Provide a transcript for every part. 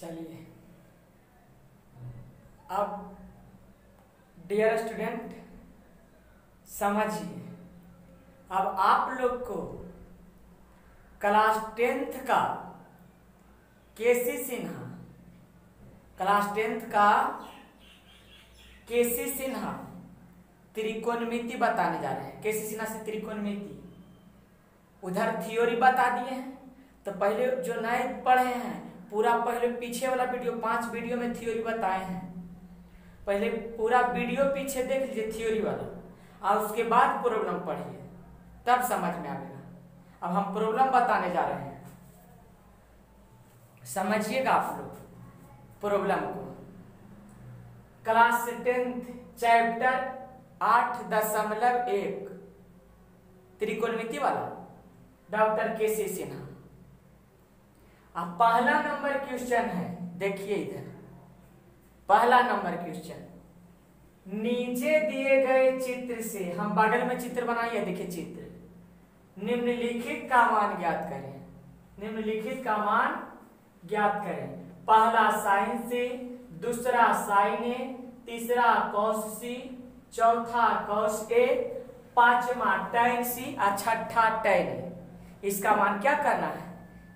चलिए अब dear student समझिए, अब आप लोग को क्लास 10th का केसी सिन्हा, क्लास 10th का केसी सिन्हा त्रिकोणमिति बताने जा रहे हैं। केसी सिन्हा से त्रिकोणमिति, उधर थ्योरी बता दिए हैं। तो पहले जो नए पढ़े हैं पूरा पहले पीछे वाला वीडियो 5 वीडियो में थ्योरी बताए हैं, पहले पूरा वीडियो पीछे देख लीजिए थ्योरी वाला, और उसके बाद प्रॉब्लम पढ़िए, तब समझ में आएगा। अब हम प्रॉब्लम बताने जा रहे हैं, समझिएगा आप लोग प्रॉब्लम को। क्लास 10th चैप्टर 8.1 त्रिकोणमिति वाला, डॉक्टर केसी सिन्हा। अब पहला नंबर क्वेश्चन है, देखिए इधर पहला नंबर क्वेश्चन, नीचे दिए गए चित्र से, हम बगल में चित्र बनाइए, देखिए चित्र, निम्नलिखित का मान ज्ञात करें। निम्नलिखित का मान ज्ञात करें। पहला साइन से, दूसरा साइन ए, तीसरा कॉस सी, चौथा कॉस ए, पांचवा टैन सी और छठा टैन ए। इसका मान क्या करना है?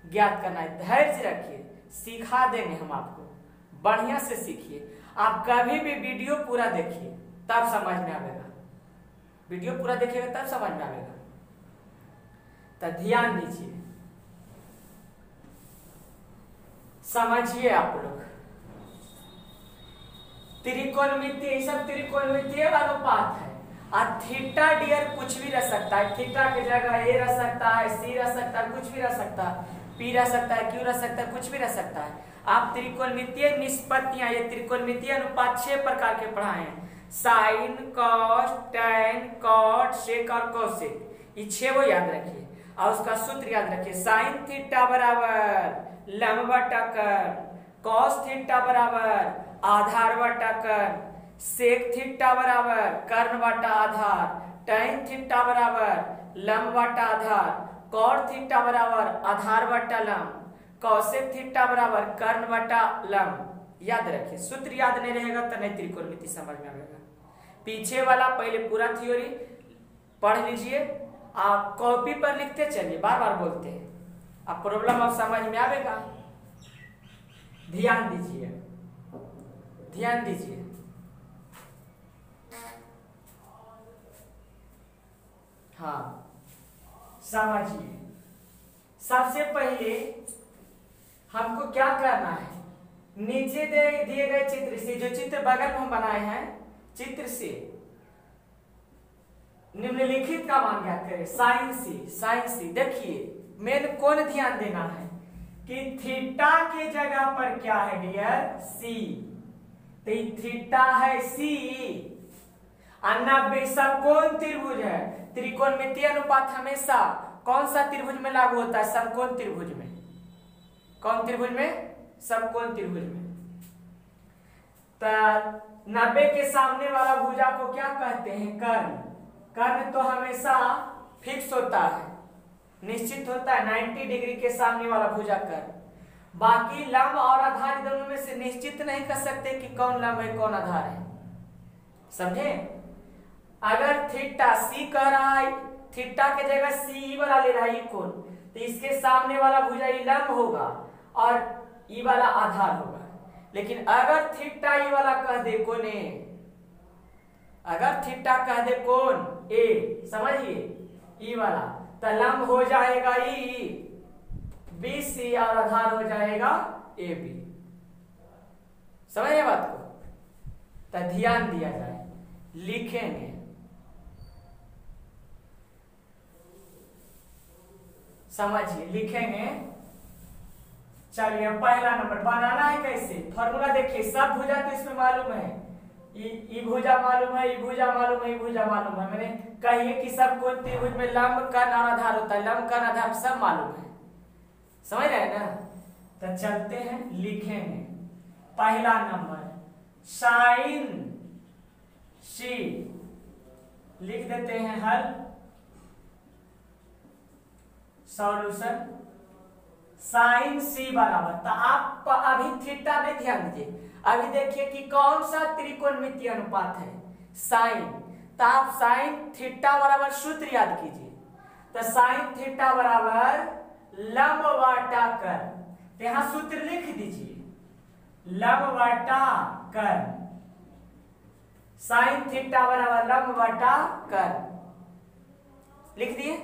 ज्ञात करना है। धैर्य रखिए, सिखा देंगे हम आपको, बढ़िया से सीखिए। आप कभी भी वीडियो पूरा देखिए तब समझ में आएगा, वीडियो पूरा देखिएगा तब समझ में आएगा। तो ध्यान दीजिए, समझिए आप लोग। त्रिकोणमिति, ये सब त्रिकोणमिति अनुपात है। और थीटा डियर कुछ भी रह सकता है, थीटा की जगह ए रह सकता है, सी रह सकता है, कुछ भी रह सकता है, पी रह सकता है, क्यू रह सकता है, कुछ भी रह सकता है। आप त्रिकोणमितीय निष्पत्तियां, ये त्रिकोणमितीय अनुपात 6 प्रकार के पढ़ाए हैं, साइन, कॉस, टैन, कॉट, सेक और कोसेक। ये 6 वो याद रखिए और उसका सूत्र याद रखिए। साइन थीटा बराबर लंब बटा कर्ण, कॉस थीटा बराबर आधार बटा कर्ण, सेक थीटा बराबर कर्ण बटा आधार, टैन थीटा बराबर लंब बटा आधार, कॉट थीटा बराबर आधार बटा लंब, कौसेक थीटा बराबर कर्ण बटा लंब। याद रखिए, सूत्र याद नहीं रहेगा तो नहीं त्रिकोणमिति समझ में आएगा। पीछे वाला पहले पूरा थ्योरी पढ़ लीजिए, आप कॉपी पर लिखते चलिए, बार बार बोलते हैं, अब प्रॉब्लम अब समझ में आएगा। ध्यान दीजिए, ध्यान दीजिए। हाँ समझिए, सबसे पहले हमको क्या करना है, नीचे दिए गए चित्र से, जो चित्र बगल में हम बनाए हैं, चित्र से निम्नलिखित का मान ज्ञात करें। साइन सी, साइन सी, देखिए मेन कौन ध्यान देना है कि थीटा के जगह पर क्या है डियर, सी। तो थीटा है सी, 90 समकोण त्रिभुज है। त्रिकोणमितीय अनुपात हमेशा कौन सा त्रिभुज में लागू होता है? समकोण त्रिभुज में। कौन त्रिभुज में? समकोण त्रिभुज में। तो 90 के सामने वाला भुजा को क्या कहते हैं? कर्ण। कर्ण तो हमेशा फिक्स होता है, निश्चित होता है, 90 डिग्री के सामने वाला भुजा कर्ण। बाकी लंब और आधार दोनों में से निश्चित नहीं कर सकते कि कौन लंब है कौन आधार है, समझे? अगर थीटा सी कह रहा है, थीटा के जगह सी वाला ले रहा है कोण, तो इसके सामने वाला भुजा ई लंब होगा और ई वाला आधार होगा। लेकिन अगर थीटा ई वाला कह दे कोण ए, अगर थीटा कह दे कोण ए, समझिए ई वाला, तो लंब हो जाएगा ई बी सी और आधार हो जाएगा ए बी। समझिए बात को? तो ध्यान दिया जाए, लिखेंगे, समझिए, लिखेंगे। चलिए पहला नंबर बनाना है कैसे, फॉर्मूला देखिए, सब भुजा तो इसमें मालूम है, ई भुजा मालूम है, ई भुजा मालूम है, ई भुजा मालूम है। मैंने कहिए कि सब कोण त्रिभुज में लंब कर्ण और आधार होता है, लंब कर्ण आधार सब मालूम है, समझ रहे हैं ना? तो चलते हैं, लिखेंगे। पहला नंबर साइन सी, लिख देते हैं हल, सॉल्यूशन। साइन सी बराबर, तो आप अभी थीटा में ध्यान दीजिए। अभी देखिए कि कौन सा त्रिकोणमितीय अनुपात है, साइन। तो आप साइन थीटा बराबर सूत्र याद कीजिए। तो साइन थीटा बराबर लंब वाटा कर, तो यहां सूत्र लिख दीजिए, लंब वाटा कर। साइन थीटा बराबर लंब वाटा कर लिख दिए।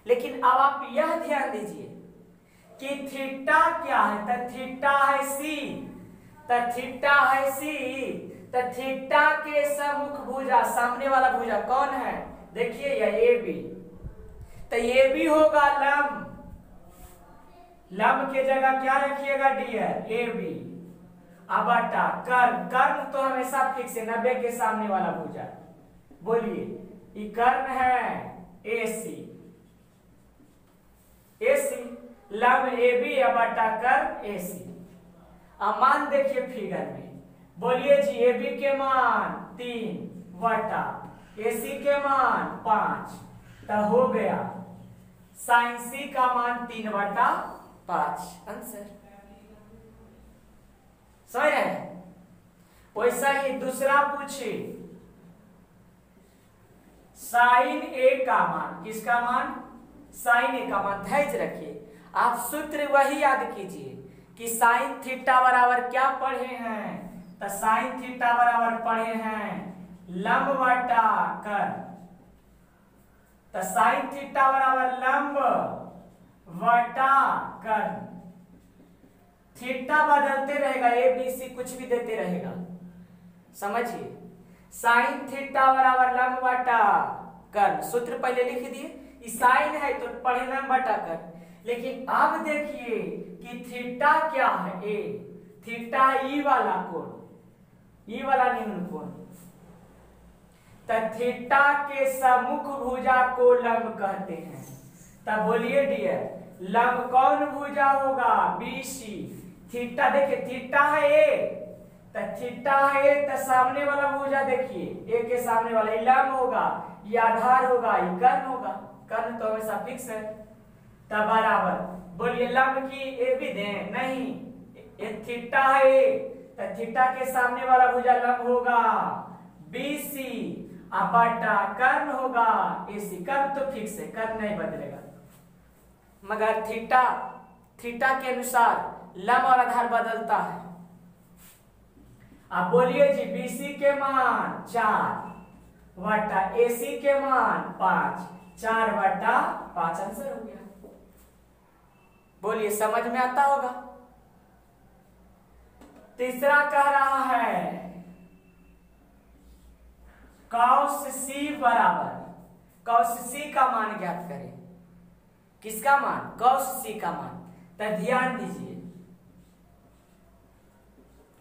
लेकिन अब आप यह ध्यान दीजिए कि थीटा क्या है, तो थीटा है सी, तो थीटा है सी, तो थीटा के सम्मुख भुजा, सामने वाला भुजा कौन है, देखिए यह ए बी, तो ये भी होगा लंब, लंब के जगह क्या रखिएगा डियर, ए बी। अब बटा कर्ण, कर्ण तो हमेशा फिक्स है, 90 के सामने वाला भुजा। बोलिए ये कर्ण है ए सी, ए सी लंब ए बी बटा कर्ण ए सी। अब मान देखिए फिगर में, बोलिए जी ए बी के मान 3 बटा ए सी के मान 5, तो हो गया साइन सी का मान 3 बटा 5 आंसर। समझ रहे हैं? वैसा ही दूसरा पूछिए, साइन ए का मान, किसका मान, साइन ए का मान। धैर्य रखिए, आप सूत्र वही याद कीजिए कि साइन थीटा बराबर क्या पढ़े हैं, तो साइन थीटा बराबर पढ़े हैं लंब बटा कर, तो साइन थीटा बराबर लंब बटा कर। थीटा बदलते रहेगा, ए बी सी कुछ भी देते रहेगा, समझिए। साइन थीटा बराबर लंब बटा कर, सूत्र पहले लिख दिए, साइन है तो पढ़े लंब बटा कर। लेकिन अब देखिए कि थीटा क्या है, ए थीटा ई वाला कोण, ई वाला निम्न कोण, तो थीटा के सम्मुख भुजा को लंब कहते हैं। तब बोलिए डियर लंब कौन भुजा होगा, बी सी। थीटा देखिए थीटा है ए, तो थीटा है तो सामने वाला भुजा देखिए ए के सामने वाला ये लंब होगा, ये आधार होगा, ये कर्ण होगा, कर्ण तो हमेशा फिक्स है। तब बराबर बोलिए लंब की ए भी दें, नहीं ये थीटा है ए, तो थीटा के सामने वाला भुजा लंब होगा बी सी, बटा कर्ण होगा ए सी। कर्ण तो फिक्स है, कर्ण नहीं बदलेगा, मगर थीटा, थीटा के अनुसार लंब और आधार बदलता है। अब बोलिए जी बीसी के मान 4 बटा एसी के मान 5, 4 बटा 5 आंसर हो गया। बोलिए समझ में आता होगा। तीसरा कह रहा है कॉस सी बराबर, कॉस सी का मान ज्ञात करें। किसका मान, कॉस सी का मान। तो ध्यान दीजिए,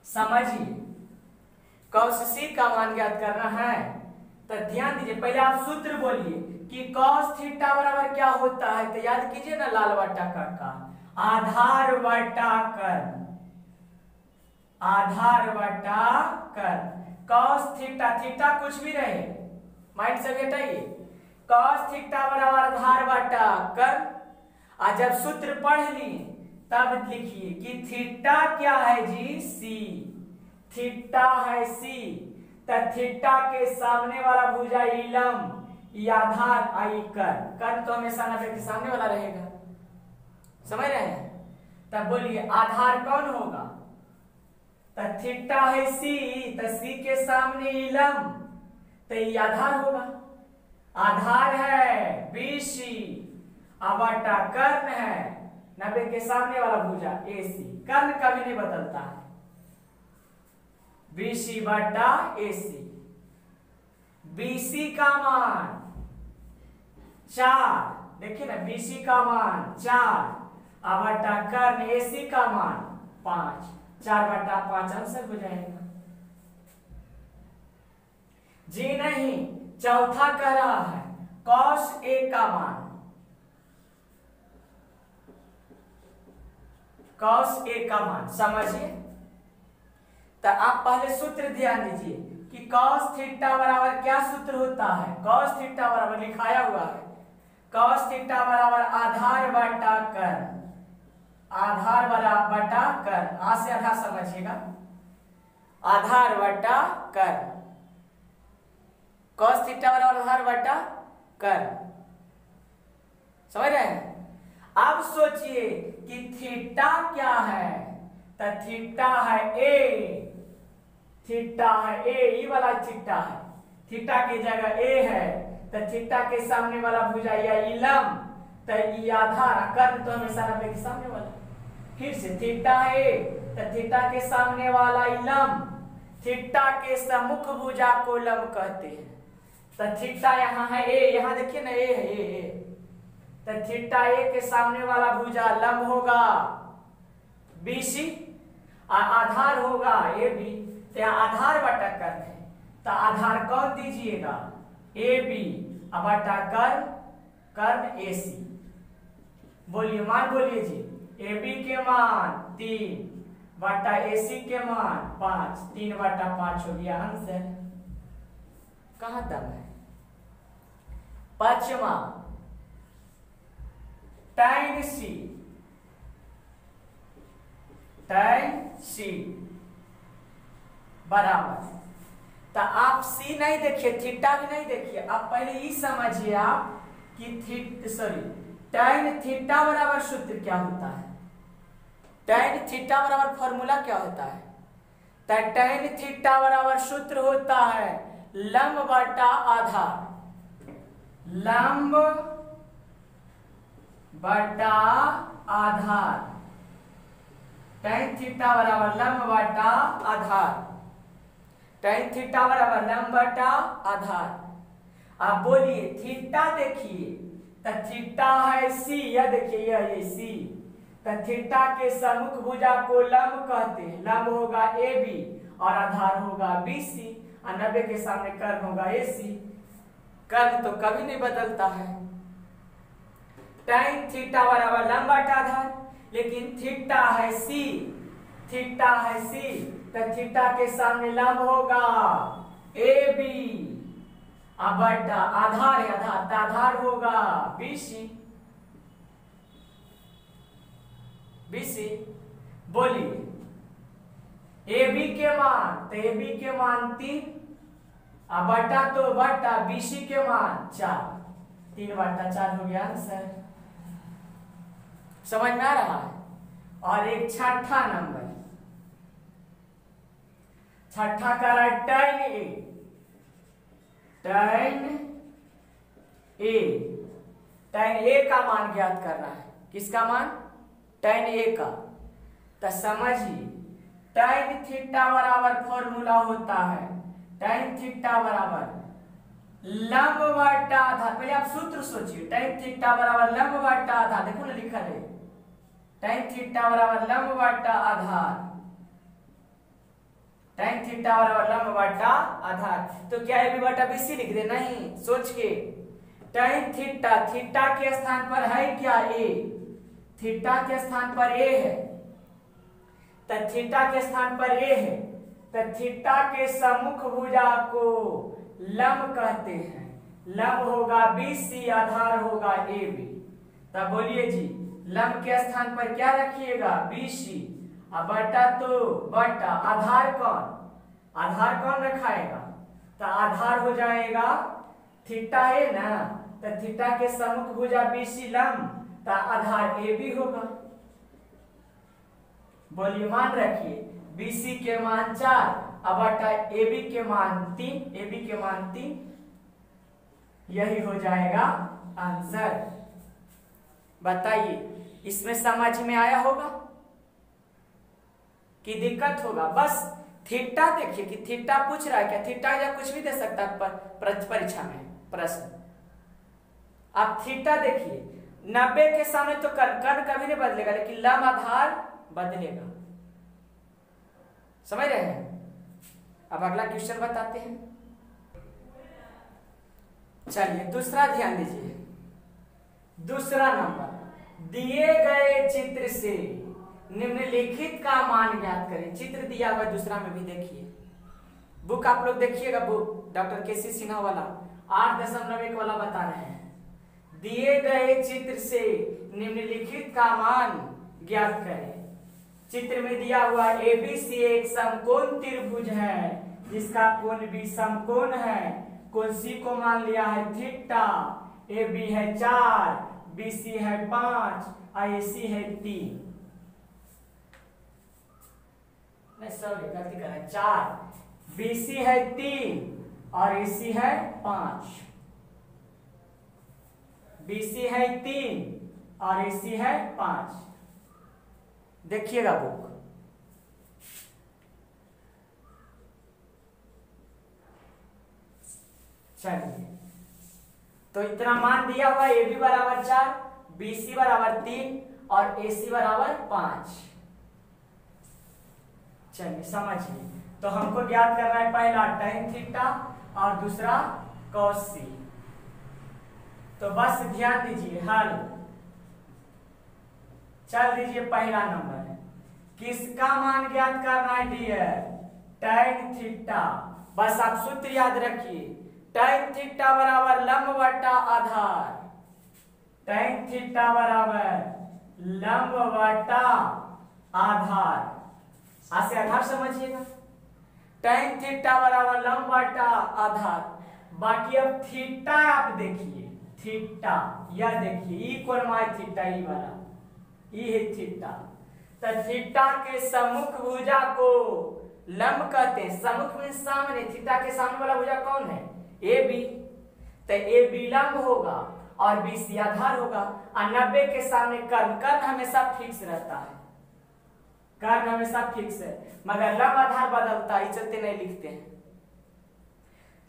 समझिए, कॉस सी का मान ज्ञात करना है तो ध्यान दीजिए। पहले आप सूत्र बोलिए कि कॉस थीटा बराबर क्या होता है, तो याद कीजिए ना, लाल बटा कर का आधार बटा कर, आधार बटा कर। कॉस थीटा, थीटा कुछ भी रहे माइंड से हटाइए, कॉस थीटा बराबर आधार बटा कर। आज जब सूत्र पढ़ लिए तब लिखिए कि थीटा क्या है जी, सी, थीटा है सी, तो थीटा के सामने वाला भुजा ई लंब, ई आधार, आई कर। कर तो हमेशा 90 के सामने वाला रहेगा, समझ रहे हैं। तब बोलिए आधार कौन होगा, तो थीटा है सी, तो सी के सामने ई लंब, तो ई आधार होगा। आधार है बीसी, बटा कर्ण है 90 के सामने वाला भुजा एसी, कर्ण कभी नहीं बदलता है, बीसी बटा एसी। बीसी का मान 4, देखिए ना, बीसी का मान 4 बटा कर्ण एसी का मान 5, 4 बटा 5 आंसर हो जाएगा। जी नहीं, चौथा कह रहा है कॉस ए का मान, कॉस ए का मान समझिए। तो आप पहले सूत्र ध्यान दीजिए कि कॉस थीटा बराबर क्या सूत्र होता है, कॉस थीटा बराबर लिखाया हुआ है, कॉस थीटा बराबर आधार बटा कर्ण, आधार बटा कर, आ से आधा समझिएगा, आधार बटा कर, cos थीटा बराबर आधार बटा कर, समझ रहे हैं। अब सोचिए कि थीटा क्या है, तो थीटा है ए, थीटा है ए, ई वाला थीटा है, थीटा की जगह ए है, तो थीटा के सामने वाला भुजा या इलम, तो ई आधार, कर्ण तो हमेशा 90 के सामने वाला। फिर से थीटा है ए, तो थीटा के सामने वाला इलम, थीटा के सम्मुख भुजा को लंब कहते हैं। तो थीटा यहाँ है ए, यहाँ देखिए ना ए है ए, तो थीटा ए के सामने वाला भुजा लंब होगा BC, आधार होगा AB, तो यहाँ आधार बटा कर्ण है, तो आधार कौन दीजिएगा AB, बटा कर्ण AC। बोलिए मान बोलिए जी, AB के मान 3 बटा AC के मान 5, 3 बटा 5 हो गया आंसर। कहां तक है? पांचवा tan C बराबर, तो आप C नहीं देखिए, थीटा भी नहीं देखिए, आप पहले ये समझिए आप कि tan थीटा बराबर सूत्र क्या होता है, tan थीटा बराबर फॉर्मूला क्या होता है, तो tan थीटा बराबर सूत्र होता है लंब बटा आधार, लंब बटा आधार, tan थीटा बराबर लंब बटा आधार, tan थीटा बराबर लंब बटा आधार। आप बोलिए थीटा देखिए, तो थीटा है C, यह देखिए ये C, तो थीटा के सम्मुख भुजा को लंब कहते हैं, लंब होगा AB और आधार होगा BC, और 90 के सामने कर्ण होगा AC। कर्ण तो कभी नहीं बदलता है। tan थीटा बराबर लंब बटा आधार, लेकिन थीटा है C, थीटा है C, तो थीटा के सामने लंब होगा AB, बटा आधार है आधार, तो आधार होगा BC। बोलिए AB के मान, तो AB के मान 3, बटा तो बटा BC के मान 4, 3 बटा 4 हो गया आंसर। समझ में आ रहा है। और एक छठा नंबर, छठा का tan A, tan A का मान ज्ञात करना है। किसका मान? tan A का। तो समझिए tan थीटा बराबर फॉर्मूला होता है, tan थीटा बराबर लंब बटा आधार। पहले आप सूत्र सोचिए, tan थीटा बराबर लंब बटा आधार, देखो ना लिखा है, tan थीटा बराबर लंब बटा आधार, tan थीटा बराबर लंब बटा आधार। तो क्या AB बटा BC लिख दे? नहीं, सोच के। tan थीटा, थीटा के स्थान पर है क्या A, थीटा के स्थान पर A है, तो थीटा के स्थान पर A है, तो थीटा के सम्मुख भुजा को लंब कहते हैं, लंब होगा BC, आधार होगा AB। तब बोलिए जी लंब के स्थान पर क्या रखिएगा? BC, बटा तो बटा आधार कौन, आधार कौन रखाएगा? तो आधार हो जाएगा थीटा है ना, तो थीटा के सम्मुख भुजा BC लंब, तो आधार AB होगा। बोलिए मान रखिए BC के मान 4, बटा AB के मान 3, AB के मान 3, यही हो जाएगा आंसर। बताइए इसमें समझ में आया होगा कि दिक्कत होगा? बस थीटा देखिए कि थीटा पूछ रहा है क्या, थीटा या कुछ भी दे सकता है परीक्षा में प्रश्न। आप थीटा देखिए, 90 के सामने तो कर्ण कभी नहीं बदलेगा, लेकिन लंब आधार बदलेगा। समझ रहे हैं? अब अगला क्वेश्चन बताते हैं। चलिए दूसरा ध्यान दीजिए। दूसरा नंबर, दिए गए चित्र से निम्नलिखित का मान ज्ञात करें। चित्र दिया हुआ दूसरा में भी देखिए, बुक आप लोग देखिएगा, बुक डॉक्टर केसी सिन्हा वाला 8.1 वाला बता रहे हैं। दिए गए चित्र से निम्नलिखित का मान ज्ञात करें। चित्र में दिया हुआ ABC एक समकोण त्रिभुज है जिसका कोण B समकोण है। कोण C को मान लिया है थीटा, AB है 4, BC है 5 और AC है 3। नहीं सॉरी गलती कर रहा है, 4, BC है 3 और AC है 5। BC है 3 और AC है 5। देखिएगा बुक। चलिए तो इतना मान दिया हुआ AB बराबर 4, BC बराबर 3 और AC बराबर 5। चलिए समझिए, तो हमको ज्ञात करना है पहला tan थीटा और दूसरा cos C। तो बस ध्यान दीजिए, हल चल दीजिए। पहला नंबर है, किसका मान ज्ञात करना है डियर? tan theta. बस आप सूत्र याद रखिए, tan थीटा बराबर लंब बटा आधार। tan थीटा बराबर लंब बटा आधार। ऐसे आधार समझिएगा, tan थीटा बराबर लंब बटा आधार। बाकी अब थीटा आप देखिए, थीटा यह देखिए ई कोण माय थीटा, ई वाला ई है थीटा। तो थीटा के सम्मुख भुजा को लंब कहते हैं। सम्मुख में सामने, थीटा के सामने वाला भुजा कौन है? AB। तो AB लंब होगा और BC आधार होगा। और 90 के सामने कर्ण, कर्ण हमेशा फिक्स रहता है, कर्ण हमेशा फिक्स है, मगर लंब आधार बदलता है, चलते नहीं लिखते हैं।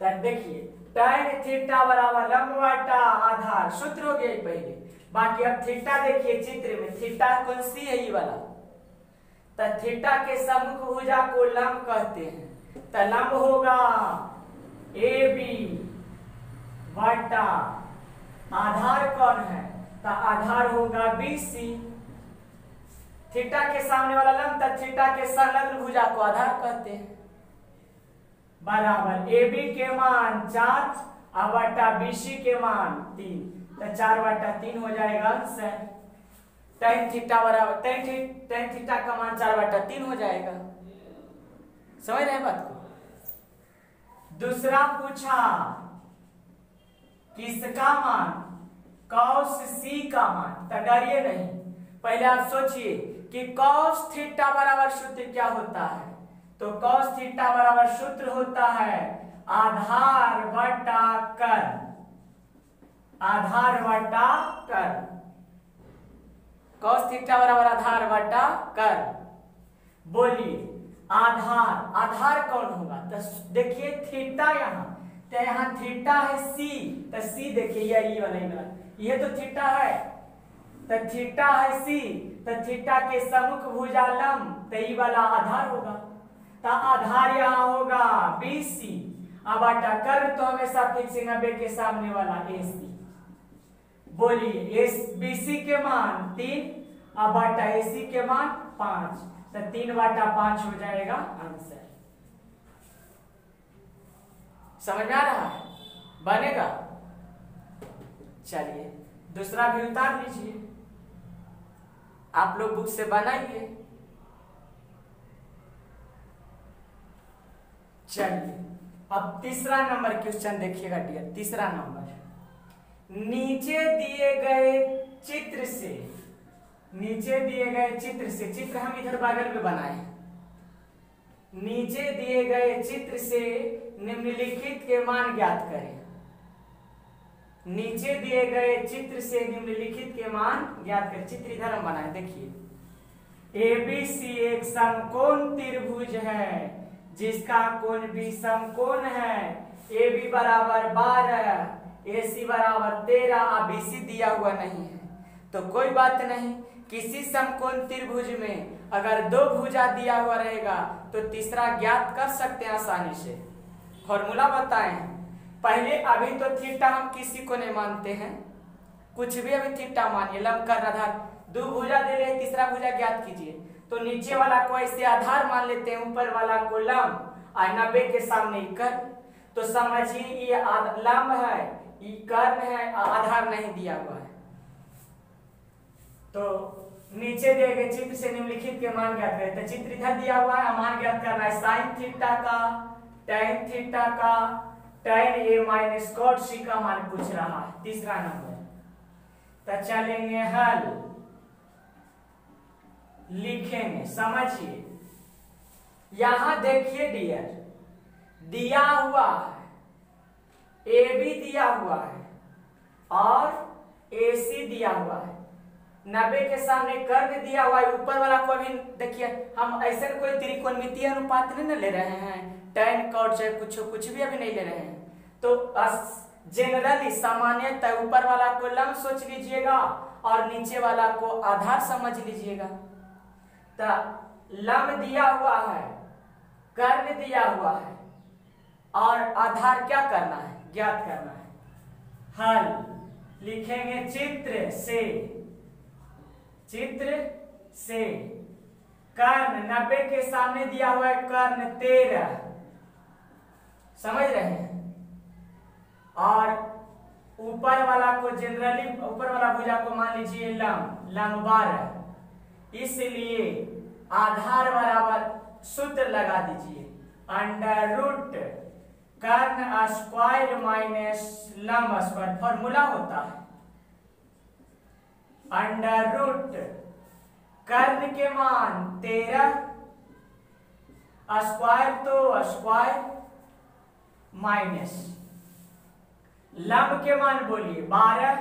तो देखिए tan थीटा बराबर लंब बटा आधार, सूत्र हो गया पहले। बाकी अब थीटा देखिए चित्र में, थीटा कौन सी है? ये वाला। तो थीटा के सम्मुख भुजा को लंब कहते हैं। तो लंब होगा AB बटा आधार कौन है? तो आधार होगा BC। थीटा के सामने वाला लंब, तो थीटा के संलग्न भुजा को आधार कहते हैं। बराबर AB के मान 4 और बटा BC के मान 3। तो 4 बटा 3 हो जाएगा आंसर। tan थीटा बराबर tan थीटा का मान 4 बटा 3 हो जाएगा। समझ रहे हैं बात को? दूसरा पूछा किसका मान? cos C का मान। तो डरिए नहीं, पहले आप सोचिए कि cos थीटा बराबर सूत्र क्या होता है? तो cos थीटा बराबर सूत्र होता है आधार बटा कर्ण, आधार बटा कर्ण। cos थीटा बराबर आधार बटा कर्ण। बोलिए आधार, आधार कौन होगा? तो देखिए थीटा यहाँ, तो यहाँ थीटा है C। तो C देखिए ये वाला, ये तो थीटा है। तो थीटा है C, तो थीटा के सम्मुख भुजा लंब, तो ये वाला आधार होगा। तो आधार यहाँ होगा BC। अब बटा कर्ण तो हमेशा फिक्स, 90 के सामने वाला AC। बोलिए BC के मान 3 और बटा AC के मान 5। तो 3 बटा 5 हो जाएगा आंसर। समझ में आ रहा है? बनेगा? चलिए दूसरा भी उतार लीजिए, आप लोग बुक से बनाइए। चलिए अब तीसरा नंबर क्वेश्चन देखिएगा डियर। तीसरा नंबर, नीचे दिए गए चित्र से, नीचे दिए गए चित्र से, चित्र हम इधर बगल में बनाए हैं। नीचे दिए गए चित्र से निम्नलिखित के मान ज्ञात करें। नीचे दिए गए चित्र से निम्नलिखित के मान ज्ञात करें। चित्र इधर हम बनाए, देखिए ABC एक समकोण त्रिभुज है जिसका कोण B समकोण है। AB बराबर 12, AC बराबर 13 और BC दिया हुआ नहीं है। तो कोई बात नहीं, किसी समकोण त्रिभुज में अगर 2 भुजा दिया हुआ रहेगा तो तीसरा ज्ञात कर सकते हैं आसानी से। फॉर्मूला बताएं पहले। अभी तो थीटा हम किसी को नहीं मानते हैं, कुछ भी अभी थीटा मानिए, लंब कर्ण आधार। 2 भुजा दे रहे, तीसरा भुजा ज्ञात कीजिए। तो नीचे वाला को ऐसे आधार मान लेते हैं, ऊपर वाला को लंब और 90 के सामने कर्ण। तो समझिए ये लंब है, ये कर्ण है, आधार नहीं दिया हुआ है। तो नीचे दिए गए चित्र से निम्नलिखित के मान ज्ञात करें। तो चित्र इधर दिया हुआ है, मान ज्ञात करना है साइन थीटा का, tan थीटा का, tan a minus cot c का मान पूछ रहा है। तीसरा नंबर तो चलेंगे हल, लिखेंगे, समझिए। यहां देखिए डियर, दिया हुआ है ए बी दिया हुआ है और ए सी दिया हुआ है, 90 के सामने कर्ण दिया हुआ है। ऊपर वाला को भी देखिए, हम ऐसे कोई त्रिकोणमितीय अनुपात नहीं ले रहे हैं, tan cot चाहे कुछ भी अभी नहीं ले रहे हैं। तो जनरली सामान्यतः ऊपर वाला को लंब सोच लीजिएगा और नीचे वाला को आधार समझ लीजिएगा। तो लंब दिया हुआ है, कर्ण दिया हुआ है और आधार क्या करना है, ज्ञात करना है। हल लिखेंगे चित्र से कर्ण 90 के सामने दिया हुआ है कर्ण 13, समझ रहे हैं, और ऊपर वाला को जनरली ऊपर वाला भुजा को मान लीजिए लंब 12, इसलिए आधार बराबर सूत्र लगा दीजिए, अंडर रूट कर्ण स्क्वायर माइनस लंब स्क्वायर, फॉर्मूला होता है अंडर रूट कर्ण के मान 13, स्क्वायर तो स्क्वायर माइनस लंब के मान बोलिए 12,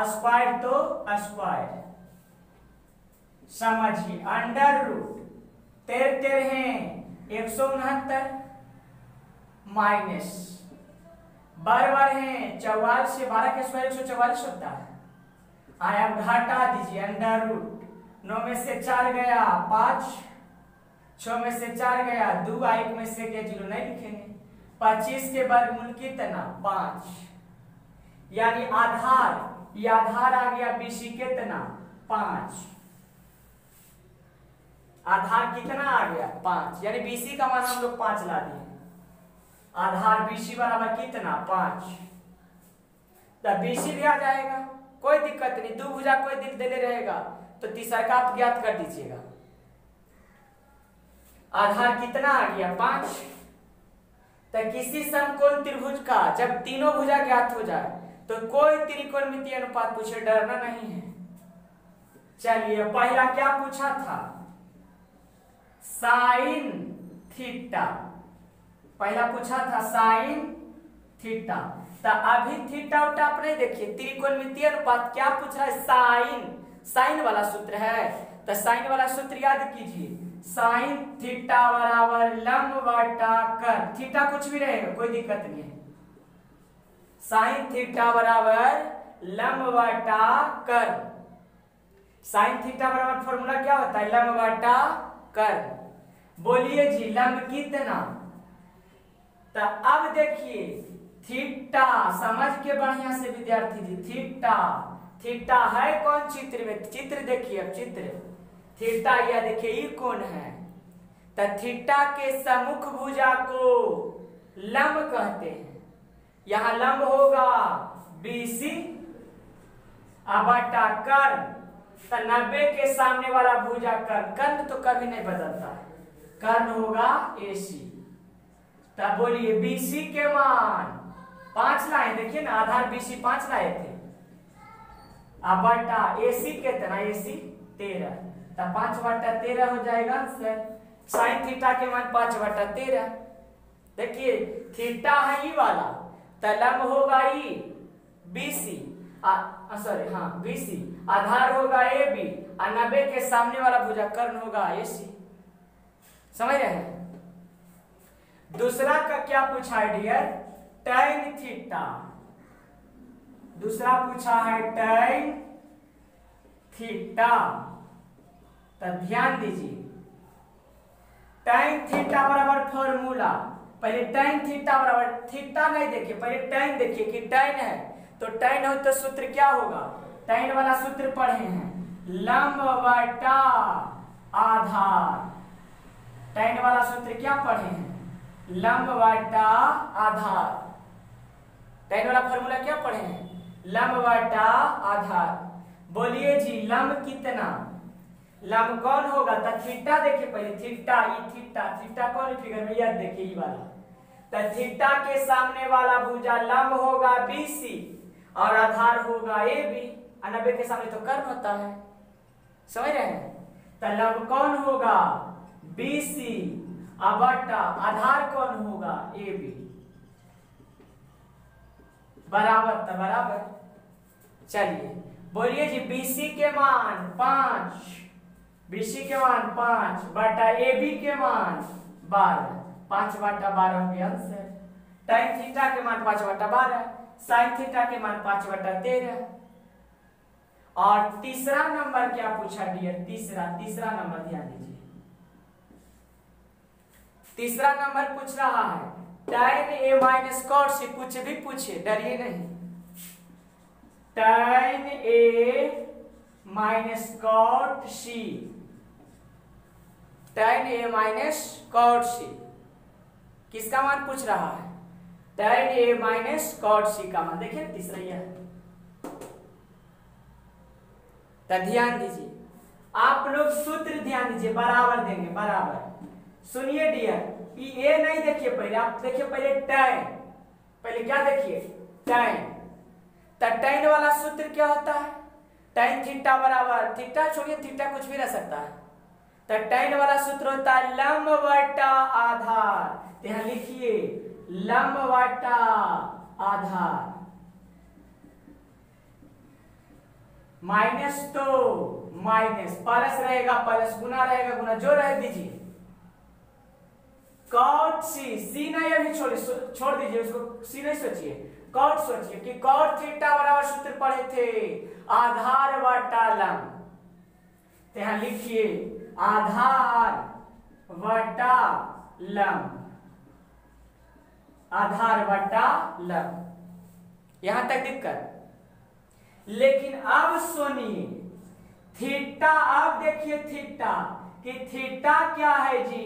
स्क्वायर तो स्क्वायर, समझिए। अंडर रूट 13 हैं 169 माइनस बार हैं 44 से 12 के स्क्वायर 144 होता है। आया घटा दीजिए, अंडर रूट 9 में से 4 गया 5, 6 में से 4 गया 2, 1 में से गया 0 नहीं लिखेंगे। 25 के वर्गमूल कितना 5, यानी आधार, ये आधार आ गया BC कितना 5, आधार कितना आ गया 5, यानी BC का मान हम लोग 5 ला दिए। आधार BC बराबर कितना 5, तो BC भी आ जाएगा, कोई दिक्कत नहीं। दो भुजा कोई दिल देने रहेगा तो तीसरा का आप ज्ञात कर दीजिएगा। आधार कितना आ गया 5। तो किसी समकोण त्रिभुज का जब तीनों भुजा ज्ञात हो जाए तो कोई त्रिकोणमितीय अनुपात पूछे, डरना नहीं है। चलिए पहला क्या पूछा था, साइन थीटा, पहला पूछा था साइन थीटा। तो अभी थीटा उटा आप नहीं देखिए, त्रिकोणमितीय अनुपात क्या पूछ रहा है, साइन वाला सूत्र है। तो साइन वाला सूत्र याद कीजिए, साइन थीटा बराबर लंब बटा कर्ण, थीटा कुछ भी रहेगा कोई दिक्कत नहीं है। साइन थीटा बराबर लंब बटा कर्ण, साइन थीटा बराबर फॉर्मूला क्या होता है, लंब बटा कर्ण। बोलिए जी लंब कितना। तो अब देखिए थीटा, समझ के बढ़िया से विद्यार्थी जी, थीटा है कौन चित्र में, चित्र देखिए, अब चित्र थीटा, यह देखिए ये कौन है। तो थीटा के सम्मुख भुजा को लंब कहते हैं। यहां लंब होगा BC बटा कर्ण, तो 90 के सामने वाला भुजा कर्ण तो कभी नहीं बदलता है, कर्ण होगा AC। तब बोलिए BC के मान 5 लाए, देखिए ना आधार BC 5 लाए थे, अब बटा AC कितना, AC 13, तो 5 बटा 13 हो जाएगा आंसर। साइन थीटा के मान 5 बटा 13। देखिए थीटा है ये वाला, तो लंब होगा ये BC, सॉरी हाँ BC, आधार होगा AB और 90 के सामने वाला भुजा कर्ण होगा AC, समझ रहे हैं। दूसरा का क्या पूछा है डियर, tan थीटा, दूसरा पूछा है tan थीटा। तो ध्यान दीजिए, tan थीटा बराबर फॉर्मूला, पहले tan थीटा बराबर, थीटा नहीं देखिए पहले tan देखिए कि tan है, तो tan हो तो सूत्र क्या होगा, tan वाला सूत्र पढ़े हैं, लंब बटा आधार। tan वाला सूत्र क्या पढ़े हैं, लंब बटा आधार। tan वाला फॉर्मूला क्या पढ़े हैं, लंब बटा आधार। बोलिए जी लंब कितना, लंब कौन होगा? तो थीटा देखिए पहले, थीटा थीटा कौन फिगर में, यह देखिए ये वाला। तो थीटा के सामने वाला भुजा लंब होगा BC और आधार होगा AB। 90 के सामने तो कर्ण होता है, समझ रहे हैं? तो लंब कौन होगा? BC बटा आधार कौन होगा? AB। बराबर तो बराबर। चलिए बोलिए जी BC के मान 5, BC के मान 5 बटा AB के मान 12, 5 बटा 12 हो गया आंसर। tan थीटा के मान 5 बटा 12, sin थीटा के मान 5 बटा 13। और तीसरा नंबर क्या पूछा डियर? तीसरा नंबर ध्यान दीजिए, तीसरा नंबर पूछ रहा है tan A minus cot C, कुछ भी पूछे डरिए नहीं। tan A minus cot C, tan A minus cot C किसका मान पूछ रहा है? tan A minus cot C का मान। देखिए तीसरा यह है, तो ध्यान दीजिए, आप लोग सूत्र ध्यान दीजिए, बराबर देंगे बराबर। सुनिए डियर, ये नहीं देखिए पहले, आप देखिए पहले tan, पहले क्या देखिए? tan। तो tan वाला सूत्र क्या होता है? tan थीटा बराबर, थीटा छोड़िए, थीटा कुछ भी रह सकता है। तो tan वाला सूत्र होता है लंब बटा आधार। तो यहां लिखिए लंब बटा आधार, माइनस तो माइनस, प्लस रहेगा प्लस, गुना रहेगा गुना, जो रह दीजिए। cot C नहीं अभी छोड़ दीजिए उसको, C नहीं सोचिए, cot सोचिए कि cot थीटा बराबर सूत्र पढ़े थे आधार बटा लंब। तो यहां लिखिए आधार बटा लंब, आधार बटा लंब। यहां तक दिक्कत? लेकिन अब सुनिए थीटा, अब देखिए थीटा कि थीटा क्या है जी?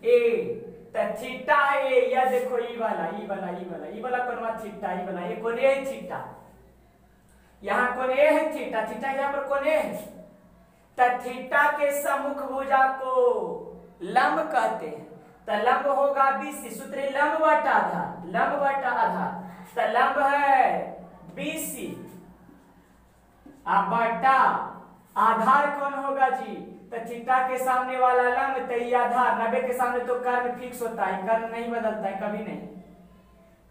A। तो थीटा है A, या देखो ई वाला कौन थीटा, ई वाला ये कौन है? थीटा। यहाँ कौन A है? थीटा। थीटा यहाँ पर कौन A है? तो थीटा के सम्मुख भुजा को लंब कहते हैं। तो लंब होगा BC, सूत्र लंब बटा आधार, लंब बटा आधार। तो लंब है BC बटा आधार कौन होगा जी? तो थीटा के सामने वाला लंब, तो ये आधार। 90 के सामने तो कर्ण फिक्स होता है, कर्ण नहीं बदलता है कभी नहीं।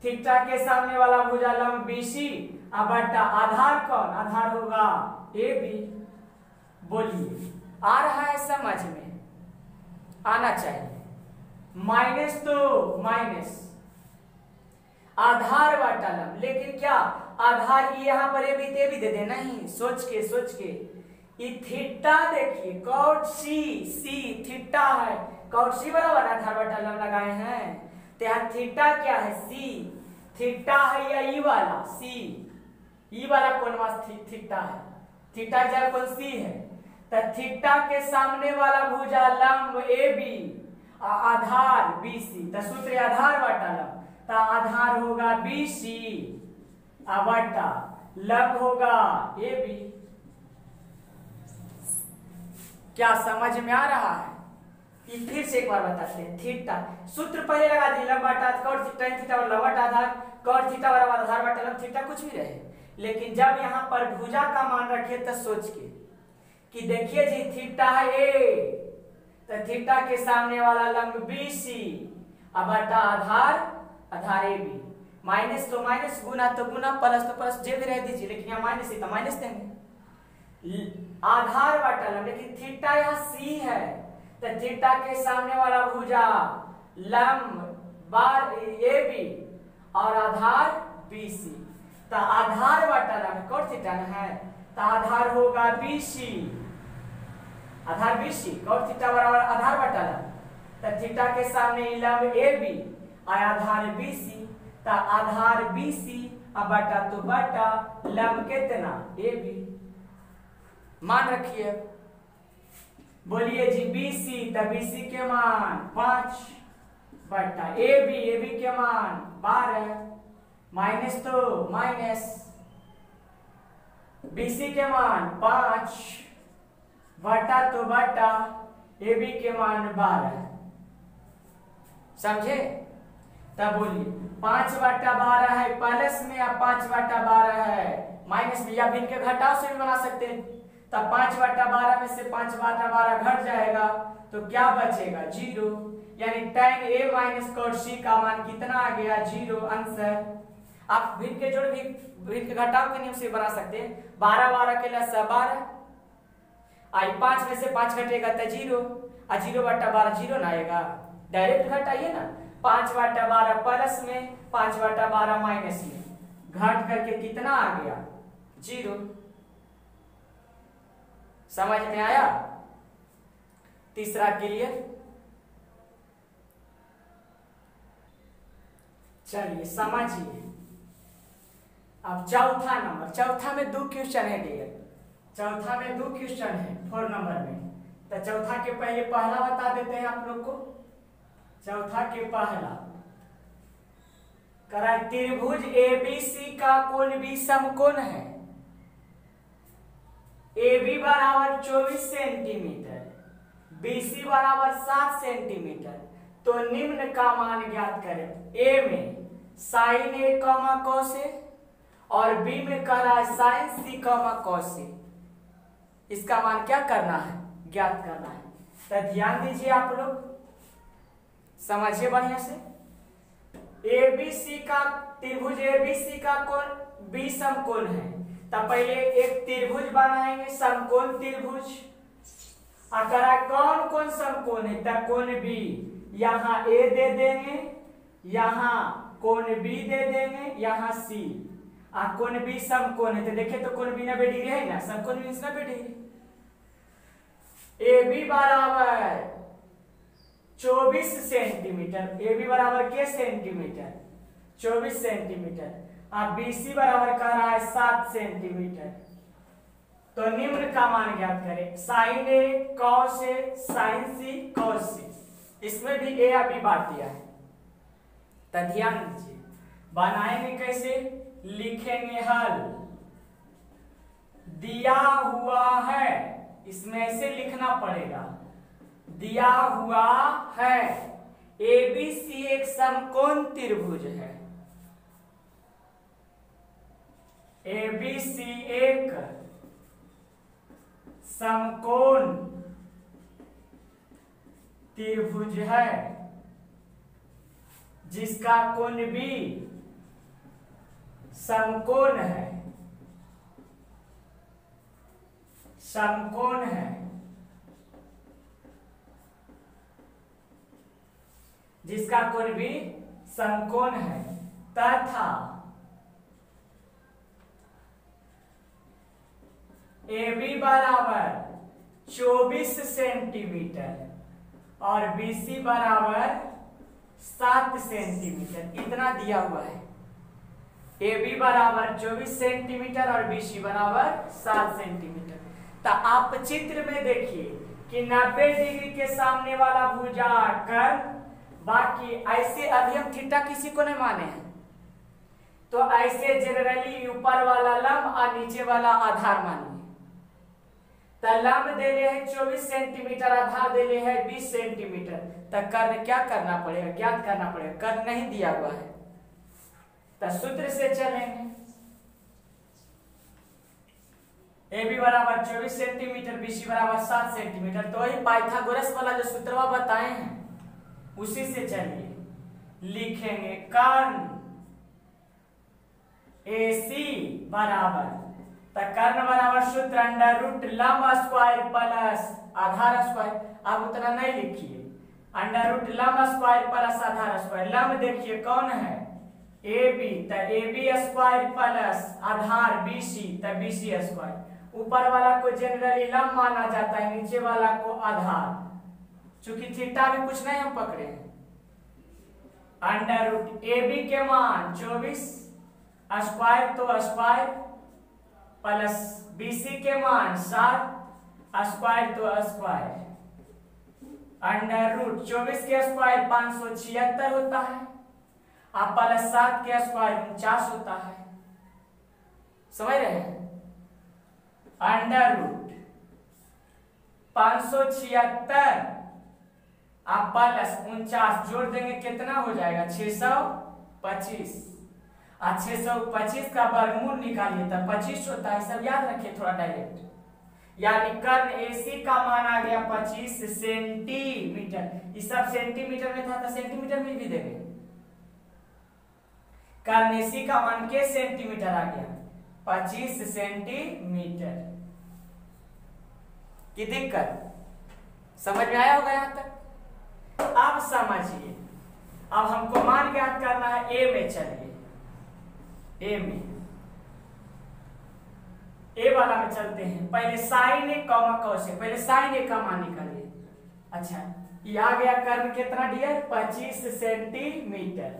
थीटा के सामने वाला भुजा लंब BC बटा आधार कौन? आधार होगा AB। बोलिए आ रहा है समझ में? आना चाहिए। माइनस तो माइनस, आधार बटा लंब, लेकिन क्या आधार यहाँ पर AB दे दे? नहीं, सोच के ये थीटा देखिए cot C थीटा है, cot C बराबर आधार बटा लंब लगाए हैं। तो यहाँ थीटा क्या है? C थीटा है, या ई वाला C, ई वाला कौन थीटा है? थीटा जगह कौन C है? तो थीटा के सामने वाला भुजा लंब AB आधार BC। तो सूत्र आधार बटा लंब, तो आधार होगा BC बटा लंब होगा AB। क्या समझ में आ रहा है? ये फिर से एक बार बताते हैं। थीटा सूत्र पहले लगा दिए, लंब बटा cot tan थीटा और लंब बटा आधार, cot थीटा बराबर आधार बटा लंब, थीटा कुछ भी रहे। लेकिन जब यहाँ पर भुजा का मान रखे तो सोच के कि देखिए जी थीटा है A, तो थीटा के सामने वाला लंब BC बटा आधार AB। माइनस तो माइनस, गुना तो गुना, प्लस तो प्लस, जो भी रह दीजिए, लेकिन यहाँ माइनस है तो माइनस देंगे। आधार बटा लंब, लेकिन थीटा यहाँ C है, तो थीटा के सामने वाला भुजा लंब बार AB और आधार BC। तो आधार बटा लंब cot थीटा है, तो आधार होगा BC, आधार BC, cot थीटा बराबर आधार बटा लंब। तो थीटा के सामने लंब AB और आधार BC, तो आधार BC बटा तो बटा लंब कितना? AB। मान रखिए, बोलिए जी BC, तो BC के मान 5 बटा AB के मान 12, माइनस तो माइनस, BC के मान 5 बटा तो बटा AB के मान 12, समझे? तब बोलिए 5 बटा 12 है प्लस में या 5 बटा 12 है माइनस में, या भिन्न के घटाव से भी बना सकते हैं। तब 5 बटा 12 में से 5 बटा 12 घट जाएगा तो क्या बचेगा 0, यानी tan A minus cot C का मान कितना आ गया 0 आंसर। आप भिन्न के जोड़ भी भिन्न के घटाव के नियम से बना सकते हैं। 12 12 के लसा 12 आई 5 में से 5 घटेगा तो 0 और 0 बटा 12 0 ना आएगा, डायरेक्ट घटाइए ना। 5 बटा 12 प्लस में 5 बटा 12 माइनस में, घट करके कितना आ गया 0। समझ में आया? तीसरा क्लियर? चलिए समझिए। अब चौथा नंबर, चौथा में 2 क्वेश्चन है डियर, चौथा में 2 क्वेश्चन है 4 नंबर में। तो चौथा के पहले पहला बता देते हैं आप लोग को। चौथा के पहला करा त्रिभुज ABC का कोण भी समकोण है। AB बराबर 24 सेंटीमीटर, BC बराबर 7 सेंटीमीटर। तो निम्न का मान ज्ञात करें। A में sin A cos A और B में कह रहा है sin C cos A। इसका मान क्या करना है? ज्ञात करना है। तो ध्यान दीजिए आप लोग, समझिए बढ़िया से। ABC का त्रिभुज ABC का कोण B समकोण है। तब पहले एक त्रिभुज बनाएंगे, समकोण त्रिभुज। अकरा कौन कौन समकोण है? तब कोण B, यहाँ A दे देंगे, यहाँ कोण B दे देंगे, यहाँ C। कोण B समकोण है तो देखे तो कोण B 90 डिग्री है ना, समकोण मींस 90 डिग्री। AB बराबर 24 सेंटीमीटर, AB बराबर के सेंटीमीटर 24 सेंटीमीटर, अब BC बराबर कह रहा है 7 सेंटीमीटर। तो निम्न का मान ज्ञात करें। sin A cos A sin C cos C, इसमें भी A या B बांट दिया है। तो ध्यान दीजिए, बनाएंगे कैसे? लिखेंगे हल। दिया हुआ है, इसमें ऐसे लिखना पड़ेगा, दिया हुआ है ABC एक समकोण त्रिभुज है। ABC एक समकोण त्रिभुज है जिसका कोण B समकोण है, समकोण है, जिसका कोण भी समकोण है तथा AB बराबर 24 सेंटीमीटर और BC बराबर 7 सेंटीमीटर, इतना दिया हुआ है। AB बराबर 24 सेंटीमीटर और BC बराबर 7 सेंटीमीटर। तो आप चित्र में देखिए कि 90 डिग्री के सामने वाला भुजा कर, बाकी ऐसे अभी हम थीटा किसी को नहीं माने हैं, तो ऐसे जनरली ऊपर वाला लंब और नीचे वाला आधार मानिए। तो लंब देले है 24 सेंटीमीटर, आधार देले है 20 सेंटीमीटर। तो कर्ण क्या करना पड़ेगा? ज्ञात करना पड़ेगा। कर्ण नहीं दिया हुआ है तो सूत्र से चलेंगे। AB बराबर 24 सेंटीमीटर, BC बराबर 7 सेंटीमीटर। तो वही पाइथागोरस वाला जो सूत्रवा बताए हैं उसी से चलिए लिखेंगे। कर्ण AC बराबर, तो कर्ण बराबर सूत्र अंडर रूट लंब स्क्वायर प्लस आधार स्क्वायर। आप उतना नहीं लिखिए, अंडर रूट लंब स्क्वायर प्लस आधार स्क्वायर। लंब देखिए कौन है? AB, तो AB स्क्वायर प्लस आधार BC, तो BC स्क्वायर। ऊपर वाला को जनरली लंब माना जाता है, नीचे वाला को आधार, चूंकि थीटा भी कुछ नहीं हम पकड़े हैं। अंडर रूट AB के मान 24 स्क्वायर तो स्क्वायर प्लस BC के मान 7 स्क्वायर तो स्क्वायर, अंडर रूट 24 के स्क्वायर 576 होता है, आप प्लस 7 के स्क्वायर 49 होता है। समझ रहे हैं? अंडर रूट 576 आप प्लस 49 जोड़ देंगे कितना हो जाएगा 625 और 625 का वर्गमूल निकालिए तब 25 होता है। सब याद रखिए थोड़ा डायरेक्ट, यानी कर्ण AC का मान आ गया 25 सेंटीमीटर। इस सब सेंटीमीटर में था तो सेंटीमीटर में भी देंगे। कर्ण AC का मान के सेंटीमीटर आ गया 25 सेंटीमीटर। की दिक्कत समझ में आया होगा यहां तक। अब समझिए, अब हमको मान ज्ञात करना है A में। चलिए A में, ए वाला में चलते हैं। पहले sign A comma cos A, पहले साइन ए का मान निकालिए। अच्छा ये आ गया कर्ण कितना दिया 25 सेंटीमीटर।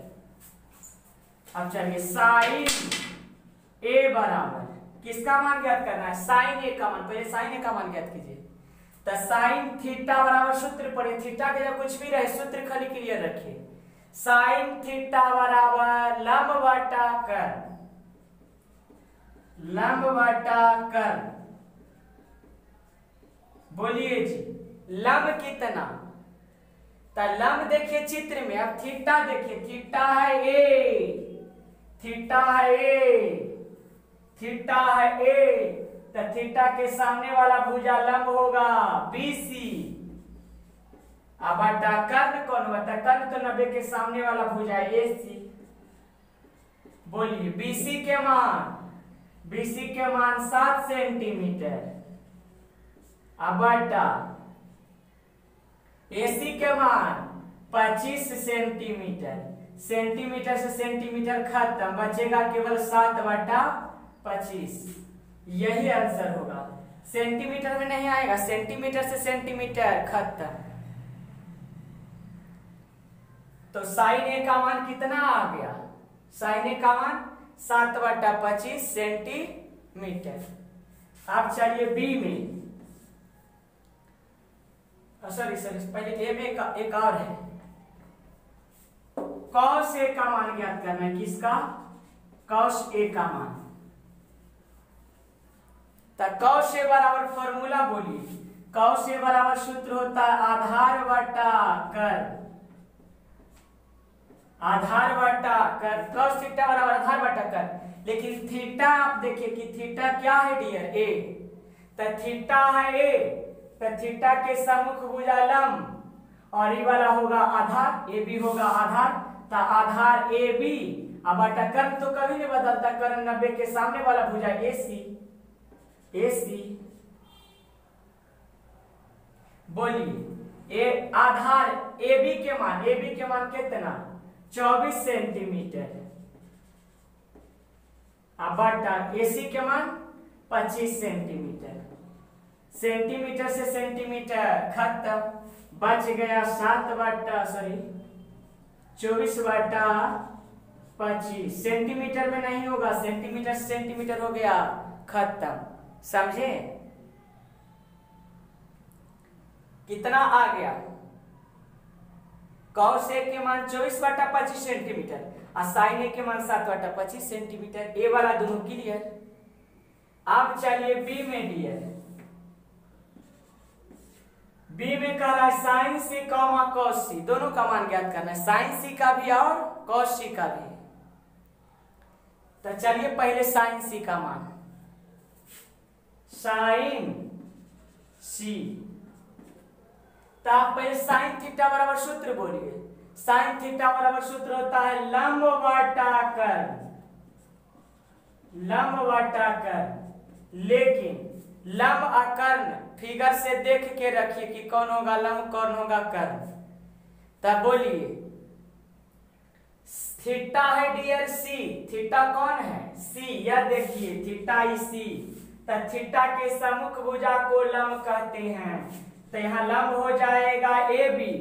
अब चलिए साइन ए बराबर किसका मान ज्ञात करना है साइन ए का मान। पहले साइन ए का मान ज्ञात कीजिए। तो साइन थीटा बराबर सूत्र पढ़े, थीटा के जब कुछ भी रहे सूत्र खाली क्लियर रखिए। साइन थीटा बराबर लंब बटा कर्ण, लंब बटा कर्ण। बोलिए जी लंब कितना, तो लंब देखिए चित्र में। अब थीटा देखिए, थीटा है ए, थीटा है ए, थीटा है ए, तो थीटा के सामने वाला भुजा लंब होगा BC। अब बटा कर्ण कौन होगा, तो कर्ण तो 90 के सामने वाला भुजा AC। बोलिए BC के मान, BC के मान 7 सेंटीमीटर। अब बटा AC के मान 25 सेंटीमीटर। सेंटीमीटर से सेंटीमीटर खत्म, बचेगा केवल 7/25। यही आंसर होगा। सेंटीमीटर में नहीं आएगा, सेंटीमीटर से सेंटीमीटर खत्म। तो साइन ए का मान कितना आ गया, साइन ए का मान 7/25 सेंटीमीटर। अब चलिए बी में, सॉरी पहले ए में एक और है। कॉस ए का मान ज्ञात करना है। किसका, कॉस ए का मान। तो कॉस ए बराबर फॉर्मूला बोलिए। कॉस ए बराबर सूत्र होता है आधार बटा कर्ण, आधार बटा कर्ण। कॉस थीटा बराबर आधार बटा कर्ण। लेकिन थीटा आप देखिए कि थीटा क्या है डियर ए, तो थीटा है ए, तो थीटा के सम्मुख भुजा लंब और ये वाला होगा आधार, ए बी होगा आधार। तो आधार ए बी अब बटा कर्ण तो कभी नहीं बदलता, कर्ण 90 के सामने वाला भुजा AC, AC। बोलिए ए आधार AB के मान, AB के मान कितना 24 सेंटीमीटर। अब बटा AC के मान 25 सेंटीमीटर। सेंटीमीटर से सेंटीमीटर खत्म, बच गया 24/25। सेंटीमीटर में नहीं होगा, सेंटीमीटर से सेंटीमीटर हो गया खत्म। समझे कितना आ गया, कॉस ए के मान 24/25 सेंटीमीटर और साइन ए के मान 7/25 सेंटीमीटर। ए वाला दोनों क्लियर। अब चलिए बी में डियर, बी में कह रहा है साइन सी कॉमा कॉस सी, दोनों का मान ज्ञात करना है, साइन सी का भी और कॉस सी का भी। तो चलिए पहले साइन सी का मान, साइन सी। तो आप पहले साइन थीटा बराबर सूत्र बोलिए। साइन थीटा बराबर सूत्र होता है लंब बटा कर्ण, लंब बटा कर्ण। लेकिन लंब और कर्ण फिगर से देख के रखिए कि कौन होगा लंब कौन होगा कर्ण। तब बोलिए थीटा है डियर सी, थीटा कौन है सी, यह देखिए थीटा ई सी। तो थीटा के सम्मुख भुजा को लंब कहते हैं। तो यहाँ लंब हो जाएगा ए बी,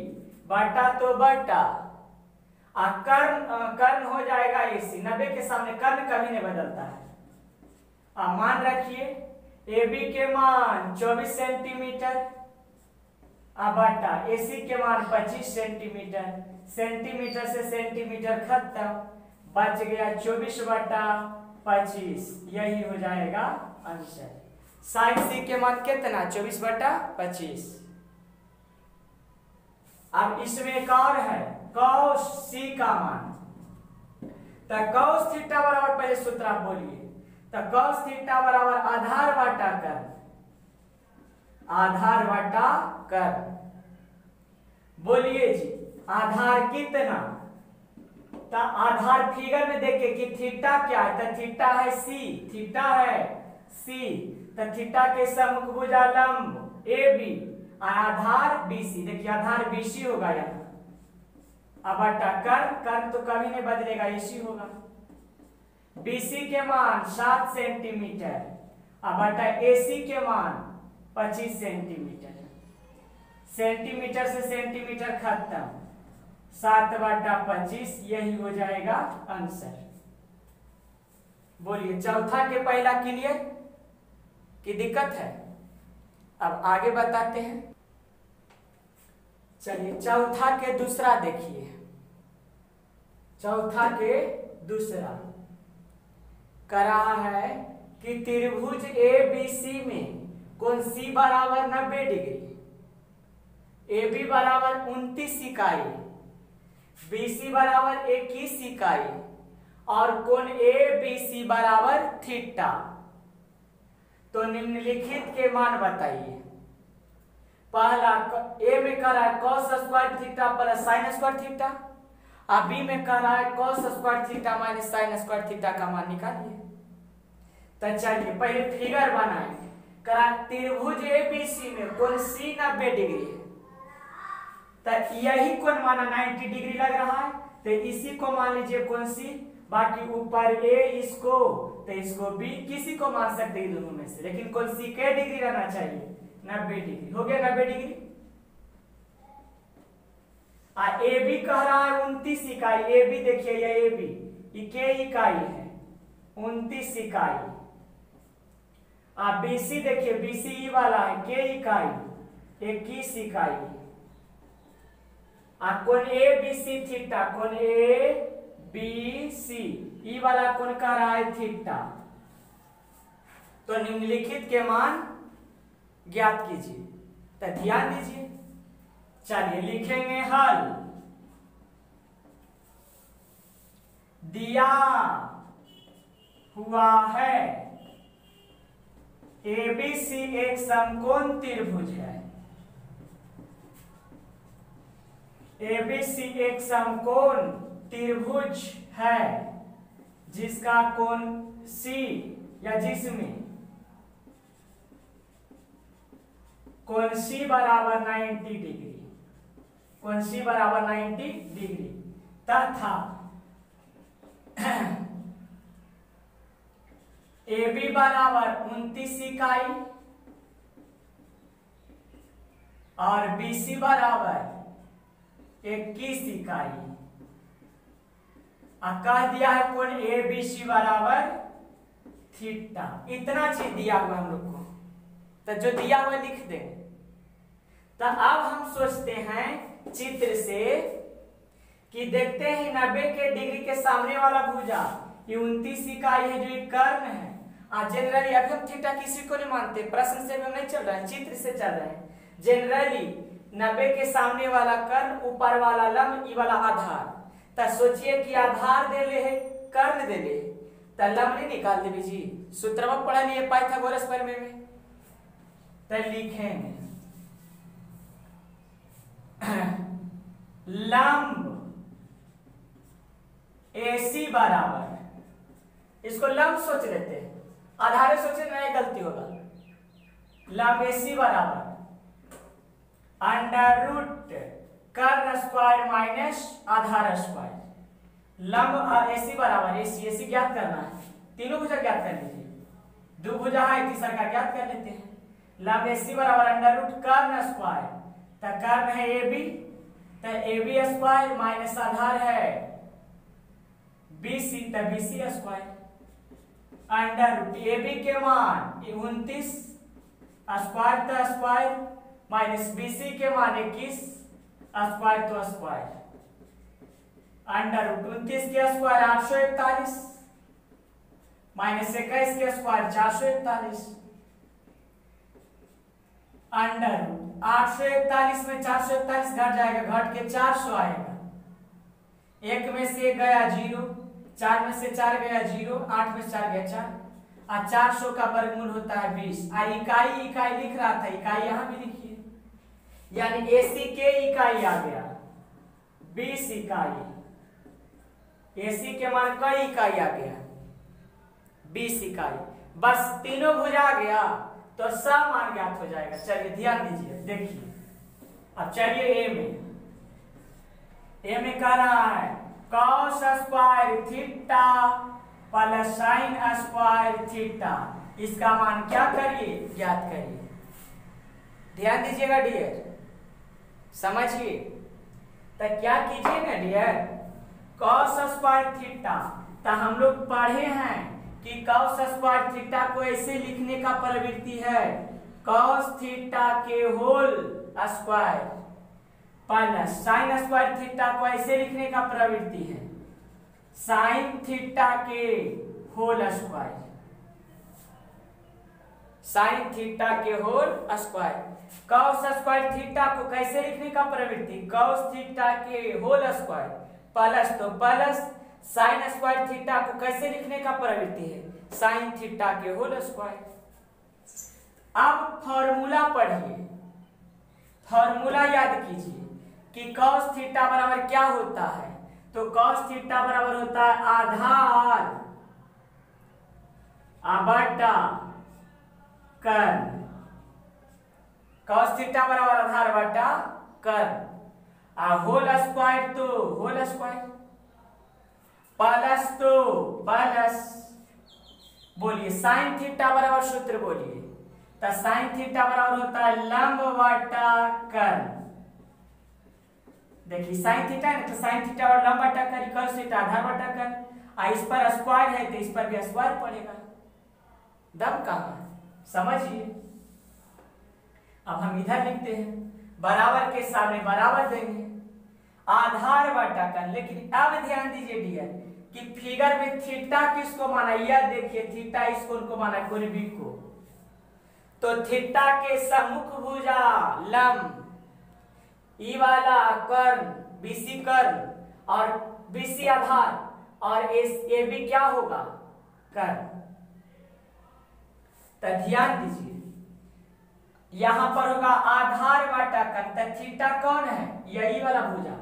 बटा तो बटा, और कर्ण हो जाएगा ए सी। 90 के सामने कर्ण कभी नहीं बदलता है। अब मान रखिए ए बी के मान 24 सेंटीमीटर बटा AC के मान 25 सेंटीमीटर। सेंटीमीटर से सेंटीमीटर खत्म, बच गया 24/25। यही हो जाएगा आंसर। साइन सी के मान कितना 24/25। अब इसमें एक और है cos सी का मान, तो cos थीटा बराबर, पहले सूत्र आप बोलिए, तो cos थीटा बराबर आधार बटा कर, आधार बटा कर, बोलिए जी आधार कितना, तो आधार फिगर में देखिए कि थीटा क्या है, तो थीटा है सी, थीटा है सी, तो थीटा के समभुजा लंब ए बी, आधार बीसी, देखिए आधार बीसी होगा यहाँ, अब बटा कर तो कभी नहीं बदलेगा, इसी होगा। बीसी के मान 7 सेंटीमीटर, अब बटा एसी के मान 25 सेंटीमीटर, सेंटीमीटर से सेंटीमीटर खत्म, 7/25, यही हो जाएगा आंसर। बोलिए चौथा के पहला क्लियर की दिक्कत है? अब आगे बताते हैं। चलिए चौथा के दूसरा देखिए, चौथा के दूसरा कह रहा है कि त्रिभुज ए बी सी में कोण सी बराबर 90 डिग्री, ए बी बराबर 29 इकाई, बी सी बराबर 21 इकाई और कोण ए बी सी बराबर थीटा, तो निम्नलिखित के मान बताइए। पहला ए में कह रहा है cos square theta plus sine square theta, और बी में कह रहा है cos square theta minus sign square theta का मान निकालिए। तो चलिए पहले फिगर बनाए, करा त्रिभुज एबीसी में कोण सी 90 डिग्री है, तो यही कोण माना 90 डिग्री लग रहा है, तो इसी को मान लीजिए कोण सी, बाकी ऊपर ए इसको, तो इसको बी, किसी को मान सकते हैं दोनों में से, लेकिन कोण सी के डिग्री रहना चाहिए 90 डिग्री, हो गया 90 डिग्री। ए बी कह रहा है 29 इकाई, ए बी देखिए ये ए बी के इकाई है 29 इकाई, बी सी देखिए बी सी वाला है के इकाई 21 इकाई, कोण ए बी सी थीटा, कोण ए बी सी ई वाला कोण कह रहा है थीटा, तो निम्नलिखित के मान ज्ञात कीजिए। तो ध्यान दीजिए, चलिए लिखेंगे हल। दिया हुआ है एबीसी एक समकोण त्रिभुज है, एबीसी एक समकोण त्रिभुज है जिसका कोण सी या जिसमें कोण सी बराबर 90 डिग्री, कोण सी बराबर 90 डिग्री तथा ए बी बराबर 29 इकाई और बी सी बराबर 21 इकाई, कह दिया है कोण ए बी सी बराबर थीटा। इतना चीज दिया हुआ हम लोग को, तो जो दिया हुआ लिख दें। तो अब हम सोचते हैं चित्र से कि देखते हैं 90 के डिग्री के सामने वाला भुजा ये 29 इकाई है, जो एक कर्ण है। जनरली अब हम थीटा किसी को नहीं मानते, प्रश्न से हम नहीं चल रहा है, चित्र से चल रहे हैं। जनरली 90 के सामने वाला कर्ण, ऊपर वाला लंब, ई वाला आधार। तो सोचिए कि आधार दे ले है, कर्ण दे ले, तो लंब नहीं निकाल देवी जी, सूत्र में पढ़ा लिए पाइथागोरस प्रमेय में। तो लिखेंगे लंब AC बराबर, इसको लंब सोच लेते हैं, आधार सोचे नहीं गलती होगा। लंब AC बराबर अंडर रूट कर्ण स्क्वायर माइनस आधार स्क्वायर। लंब AC बराबर AC ज्ञात करना है, तीनों भुजा ज्ञात कर लीजिए, दो भुजा है तीसरा का ज्ञात कर लेते हैं। लंब AC बराबर अंडर रूट कर्ण स्क्वायर, तो कर्ण है AB, तो AB स्क्वायर माइनस आधार है BC, तो BC square under root AB के मान 29 स्क्वायर तो स्क्वायर माइनस BC के मान 21 स्क्वायर तो स्क्वायर, अंडर रूट 29 के स्क्वायर 841 माइनस 21 के स्क्वायर 441, अंडर रूट 841 में 441 घट जाएगा, घट के 400 आएगा। एक में से गया 0, 4 में से 4 गया 0, 8 में से 4 गया 4, और 400 का वर्गमूल होता है 20। इकाई इकाई लिख रहा था, इकाई यहां भी लिखिए, यानी AC के इकाई आ गया 20 इकाई। AC के मान कई इकाई आ गया 20 इकाई। बस तीनों भुजा गया तो सब मान ज्ञात हो जाएगा। चलिए ध्यान दीजिए, देखिए अब चलिए ए में कह रहा है cos square theta plus sine square theta, इसका मान क्या करिए, ज्ञात करिए। ध्यान दीजिएगा डियर, समझिए। तो क्या कीजिए ना डियर, cos स्क्वायर थीटा, तो हम लोग पढ़े हैं कि cos स्क्वायर थीटा को ऐसे लिखने का प्रवृत्ति है cos थीटा के whole square plus sine square theta को ऐसे लिखने का प्रवृत्ति है साइन थीटा के होल स्क्वायर, साइन थीटा के whole square. cos square theta को कैसे लिखने का प्रवृत्ति, cos थीटा के होल स्क्वायर प्लस, तो प्लस साइन स्क्वायर थीटा को कैसे लिखने का प्रवृत्ति है, साइन थीटा के होल स्क्वायर। अब फॉर्मूला पढ़िए, फॉर्मूला याद कीजिए कि cos थीटा बराबर क्या होता है, तो cos थीटा बराबर होता है आधार बटा कर्ण। cos थीटा बराबर आधार बटा कर्ण, होल स्क्वायर तो होल स्क्वायर, प्लस तो प्लस। बोलिए साइन थीटा बराबर सूत्र बोलिए, तो साइन थीटा बराबर होता है लंब बटा कर्ण। देखिए साइन थीटा है तो साइन थीटा और लंब बटा कर्ण, cos थीटा आधार बटा कर्ण, इस पर स्क्वायर है तो इस पर भी स्क्वायर पड़ेगा। दम कहां है, समझिए। अब हम इधर लिखते हैं, बराबर के सामने बराबर देंगे, आधार बटा कर्ण। लेकिन अब ध्यान दीजिए डियर कि फिगर में थीटा किसको माना, यह देखिए थीटा इस कोण को माना, कोण बी को, तो थीटा के सम्मुख भुजा लंब ई वाला कर्ण BC कर्ण और BC आधार और AB क्या होगा, कर्ण। तो ध्यान दीजिए यहां पर होगा आधार बटा कर्ण, तो थीटा कौन है, यही वाला भुजा,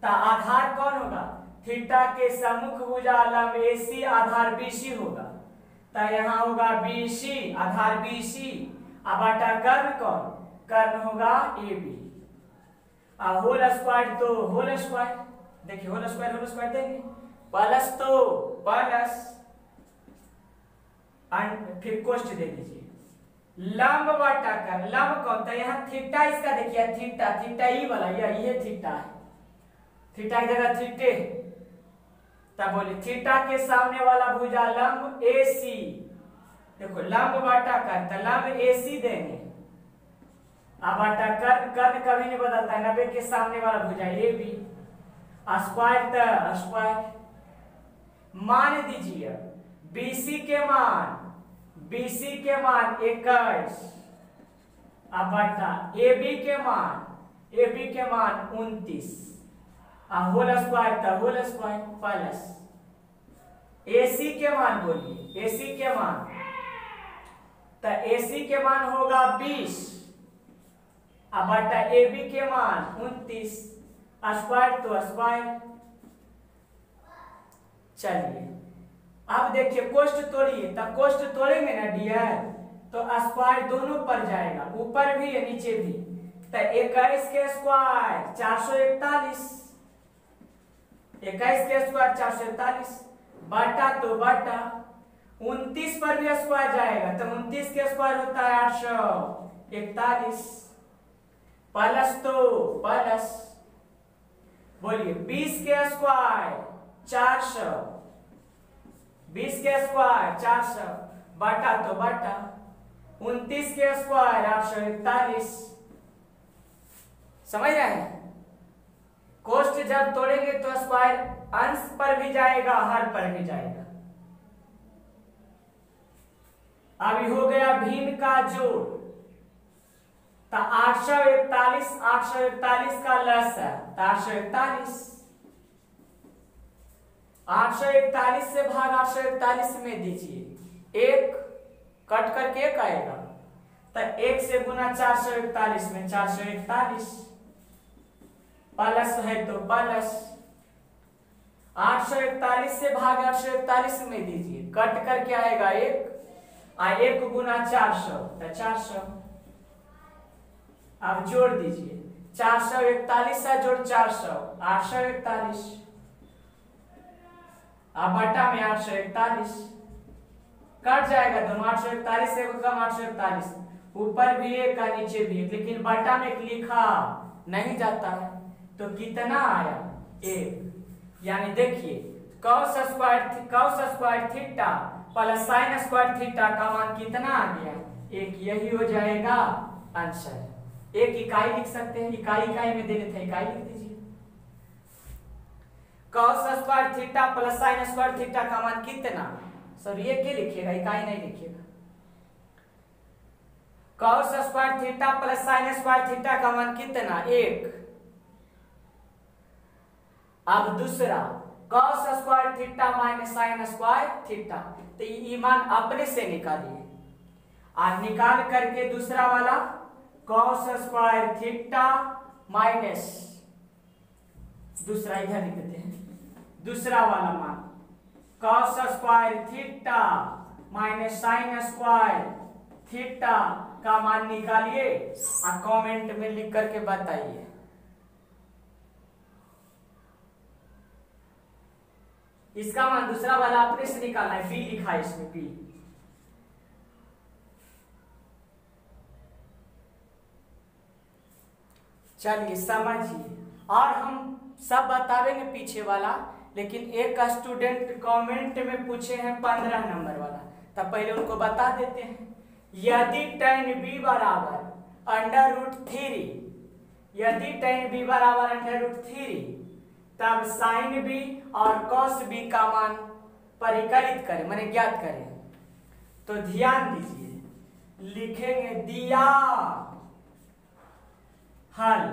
तो आधार कौन होगा, थीटा के सम्मुख भुजा लंब AC आधार BC होगा, तो यहां होगा BC आधार BC बटा कर्ण कौन, कर्ण होगा AB। होल स्क्वायर तो होल स्क्वायर, देखिए होल स्क्वायर देंगे, प्लस तो प्लस, फिर कोष्ठ दे दीजिए लंब बटा कर्ण। लंब कौन, तो यहाँ थीटा इसका देखिए थीटा, थीटा ई वाला, ये थीटा है, थीटा की जगह थीटे, तब बोले थीटा के सामने वाला भुजा लंब AC, देखो लंब बटा कर्ण, तो लंब AC देंगे, बटा कर्ण कभी नहीं बदलता है, 90 के सामने वाला भुजा AB, स्क्वायर तो स्क्वायर। मान दीजिए BC के मान 21 बटा AB के मान 29, होल स्क्वायर तो होल स्क्वायर प्लस AC के मान, बोलिए AC के मान, तो AC के मान होगा 20 बटा AB के मान 29, स्क्वायर तो स्क्वायर। चलिए अब देखिए कोष्ठ तोड़िए, तब कोष्ठ तोड़ेंगे ना डियर तो स्क्वायर दोनों पर जाएगा, ऊपर भी है नीचे भी, तो 21 के स्क्वायर 441, 21 के स्क्वायर 441 बटा तो बटा 29 पर भी स्क्वायर जाएगा, तो 29 के स्क्वायर होता है 841 प्लस तो प्लस। बोलिए 20 के स्क्वायर 400, 20 के स्क्वायर 400 बटा तो बटा 29 के स्क्वायर 841। समझ रहे हैं, कोष्ठ जब तोड़ेंगे तो स्क्वायर अंश पर भी जाएगा, हर पर भी जाएगा। अभी हो गया भिन्न का जोड़, तो 841 का लस है तो 841 से भाग 841 में दीजिए, एक कट करके एक आएगा तो 1 से गुना 441 में 441 प्लस है तो प्लस 841 से भाग 841 में दीजिए, कट करके आएगा एक, 1 गुना 400 तो 400। अब जोड़ दीजिए 441 से जोड़ 400 841, अब बटा में 841 कट जाएगा दोनों, 841 से कम 841, ऊपर भी एक का नीचे भी एक, लेकिन बटा में लिखा नहीं जाता है तो कितना आया 1। यानी देखिए cos square theta plus sin square theta का मान कितना आ गया 1। यही हो जाएगा आंसर। एक इकाई लिख सकते हैं, इकाई में देने थे इकाई लिख दीजिए। cos square theta plus sin square theta का मान कितना, सर ये क्या लिखिएगा, इकाई नहीं लिखिएगा। cos square theta plus sin square theta का मान कितना 1। अब दूसरा cos square theta minus sin square theta, तो ये मान अपने से निकालिए, और निकाल करके दूसरा वाला cos स्क्वायर थीटा माइनस, दूसरा इधर लिख देते हैं, दूसरा वाला मान cos square theta minus sin square theta का मान निकालिए और कमेंट में लिख करके बताइए। इसका मान दूसरा वाला अपने से निकालना है, बी लिखा है इसमें बी। चलिए समझिए, और हम सब बतावेंगे पीछे वाला, लेकिन एक स्टूडेंट कमेंट में पूछे हैं 15 नंबर वाला, तब पहले उनको बता देते हैं। यदि tan b बराबर √3, यदि tan b बराबर √3, तब sin b और cos b का मान परिकलित करें, माने ज्ञात करें। तो ध्यान दीजिए, लिखेंगे दिया हल,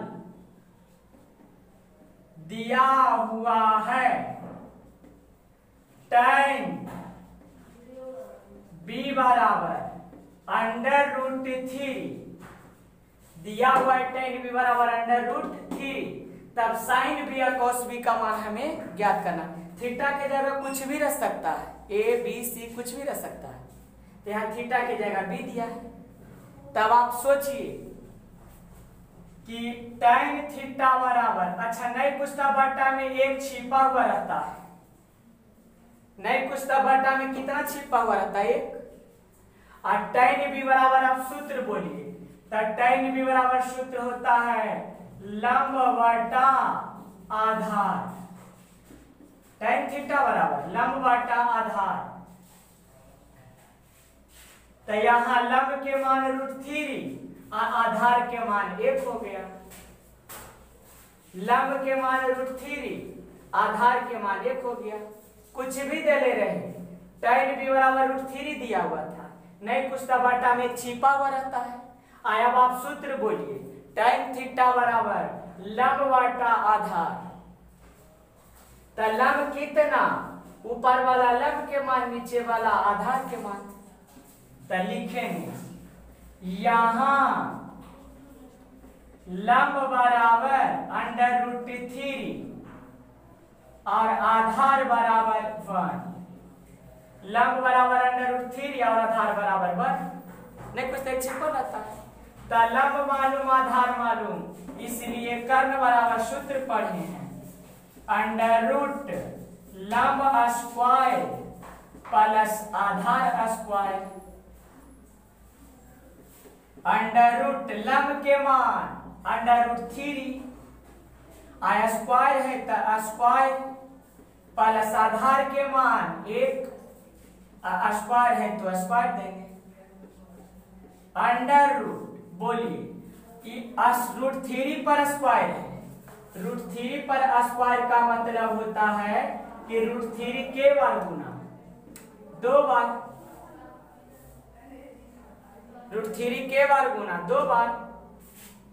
दिया हुआ है tan b बराबर √3, दिया हुआ है tan b बराबर √3, तब sin b और cos b का मान हमें ज्ञात करना। थीटा के जगह कुछ भी रख सकता है, a b c कुछ भी रख सकता है, तो यहाँ थीटा की जगह b दिया है। तब आप सोचिए कि tan थीटा बराबर, अच्छा नहीं कुछ बटा में एक छिपा हुआ रहता है, नहीं कुछ बटा में कितना छिपा हुआ रहता है 1, और tan b बराबर आप सूत्र बोलिए, तो tan b बराबर सूत्र होता है लंब बटा आधार, tan थीटा बराबर लंब बटा आधार। तो यहाँ लंब के मान √3 और आधार के मान 1 हो गया, लंब के मान √3 आधार के मान 1 हो गया। कुछ भी दे ले रहे, tan b बराबर √3 दिया हुआ था, नहीं कुछ बटा में छिपा हुआ रहता है। अब आप सूत्र बोलिए, tan थीटा बराबर लंब बटा आधार, तो लंब कितना, ऊपर वाला लंब के मान नीचे वाला आधार के मान, तो लिखेंगे यहां लंब बराबर √3 और आधार बराबर 1, लंब बराबर √3 और आधार बराबर 1, नहीं कुछ तो छिपा रहता है। तो लंब मालूम आधार मालूम, इसलिए कर्ण बराबर सूत्र पढ़े हैं √ लंब स्क्वायर प्लस आधार स्क्वायर, √ लंब के मान √3 आया स्क्वायर है तो स्क्वायर प्लस आधार के मान 1, स्क्वायर है तो स्क्वायर देंगे, √ बोलिए कि √3 पर स्क्वायर है, √3 पर स्क्वायर का मतलब होता है कि √3 के बार गुना 2 बार, √3 के बार गुना 2 बार,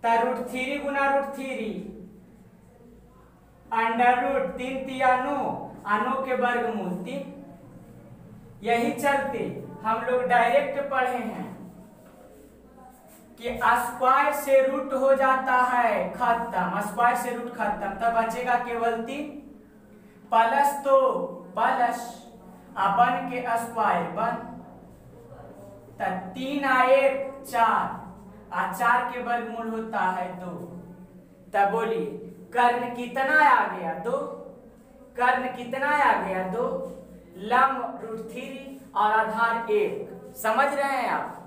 तो √3 गुना √3 अंडर रूट 3 तिया 9 9 के वर्गमूल 3। यही चलते हम लोग डायरेक्ट पढ़े हैं कि स्क्वायर से रूट हो जाता है खत्म, स्क्वायर से रूट खत्म, तब बचेगा केवल 3 प्लस तो प्लस 1 के स्क्वायर 1, तो 3 आ 1 4 और 4 के वर्गमूल होता है 2। तब बोलिए कर्ण कितना आ गया 2, कर्ण कितना आ गया 2, लंब √3 और आधार 1। समझ रहे हैं आप?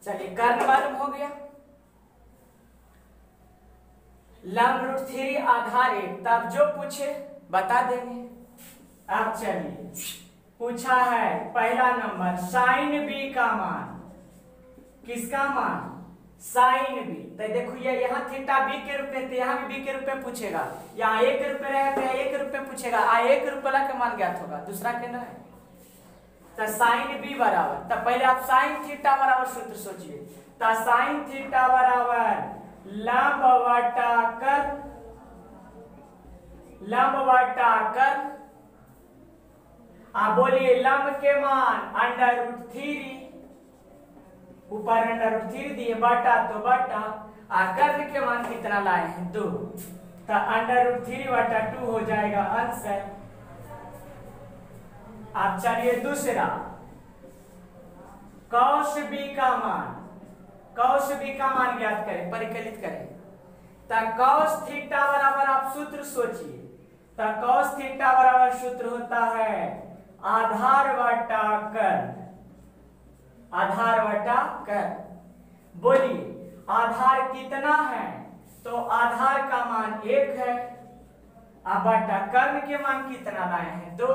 चलिए कर्ण मालूम हो गया, लंब √3 आधार 1, तब जो पूछे बता देंगे। अब चलिए पूछा है पहला नंबर साइन बी का मान, किसका मान? Sine B. तो देखो ये यहाँ थीटा बी के रूप में, यहाँ भी बी के रूप में पूछेगा, यहाँ ए के रूप में रहेगा तो ए के रूप में पूछेगा, ए के रूप वाला के मान ज्ञात होगा, दूसरा के ना है। तो साइन बी बराबर, तो पहले आप साइन थीटा बराबर सूत्र सोचिए। तो साइन थीटा बराबर लंब बटा कर, लंब बटा कर, आप बोलिए लंब के मान अंडर √3, ऊपर अंडर √3 दिए, बटा तो बटा, और कर्ण के मान कितना लाए हैं 2, तो अंडर √3 बटा 2 हो जाएगा आंसर। अब चलिए दूसरा कौश बी का मान, कौश बी का मान ज्ञात करें, परिकलित करें। तो कौश थीटा बराबर आप सूत्र सोचिए, तो कौश थीटा बराबर सूत्र होता है आधार बटा कर, आधार बटा कर। बोलिए आधार कितना है? तो आधार का मान 1 है, अब बटा कर्ण के मान कितना लाए हैं 2,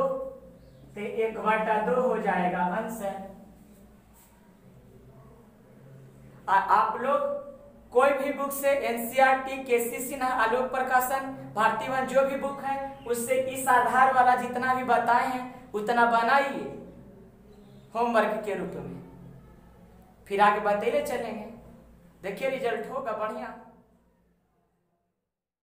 तो 1 बटा 2 हो जाएगा आंसर। आप लोग कोई भी बुक से एनसीईआरटी, केसी सिन्हा, आलोक प्रकाशन, भारती वन जो भी बुक है उससे इस आधार वाला जितना भी बताए हैं उतना बनाइए होमवर्क के रूप में, फिर आगे बताते चलेंगे। देखिए रिजल्ट होगा बढ़िया।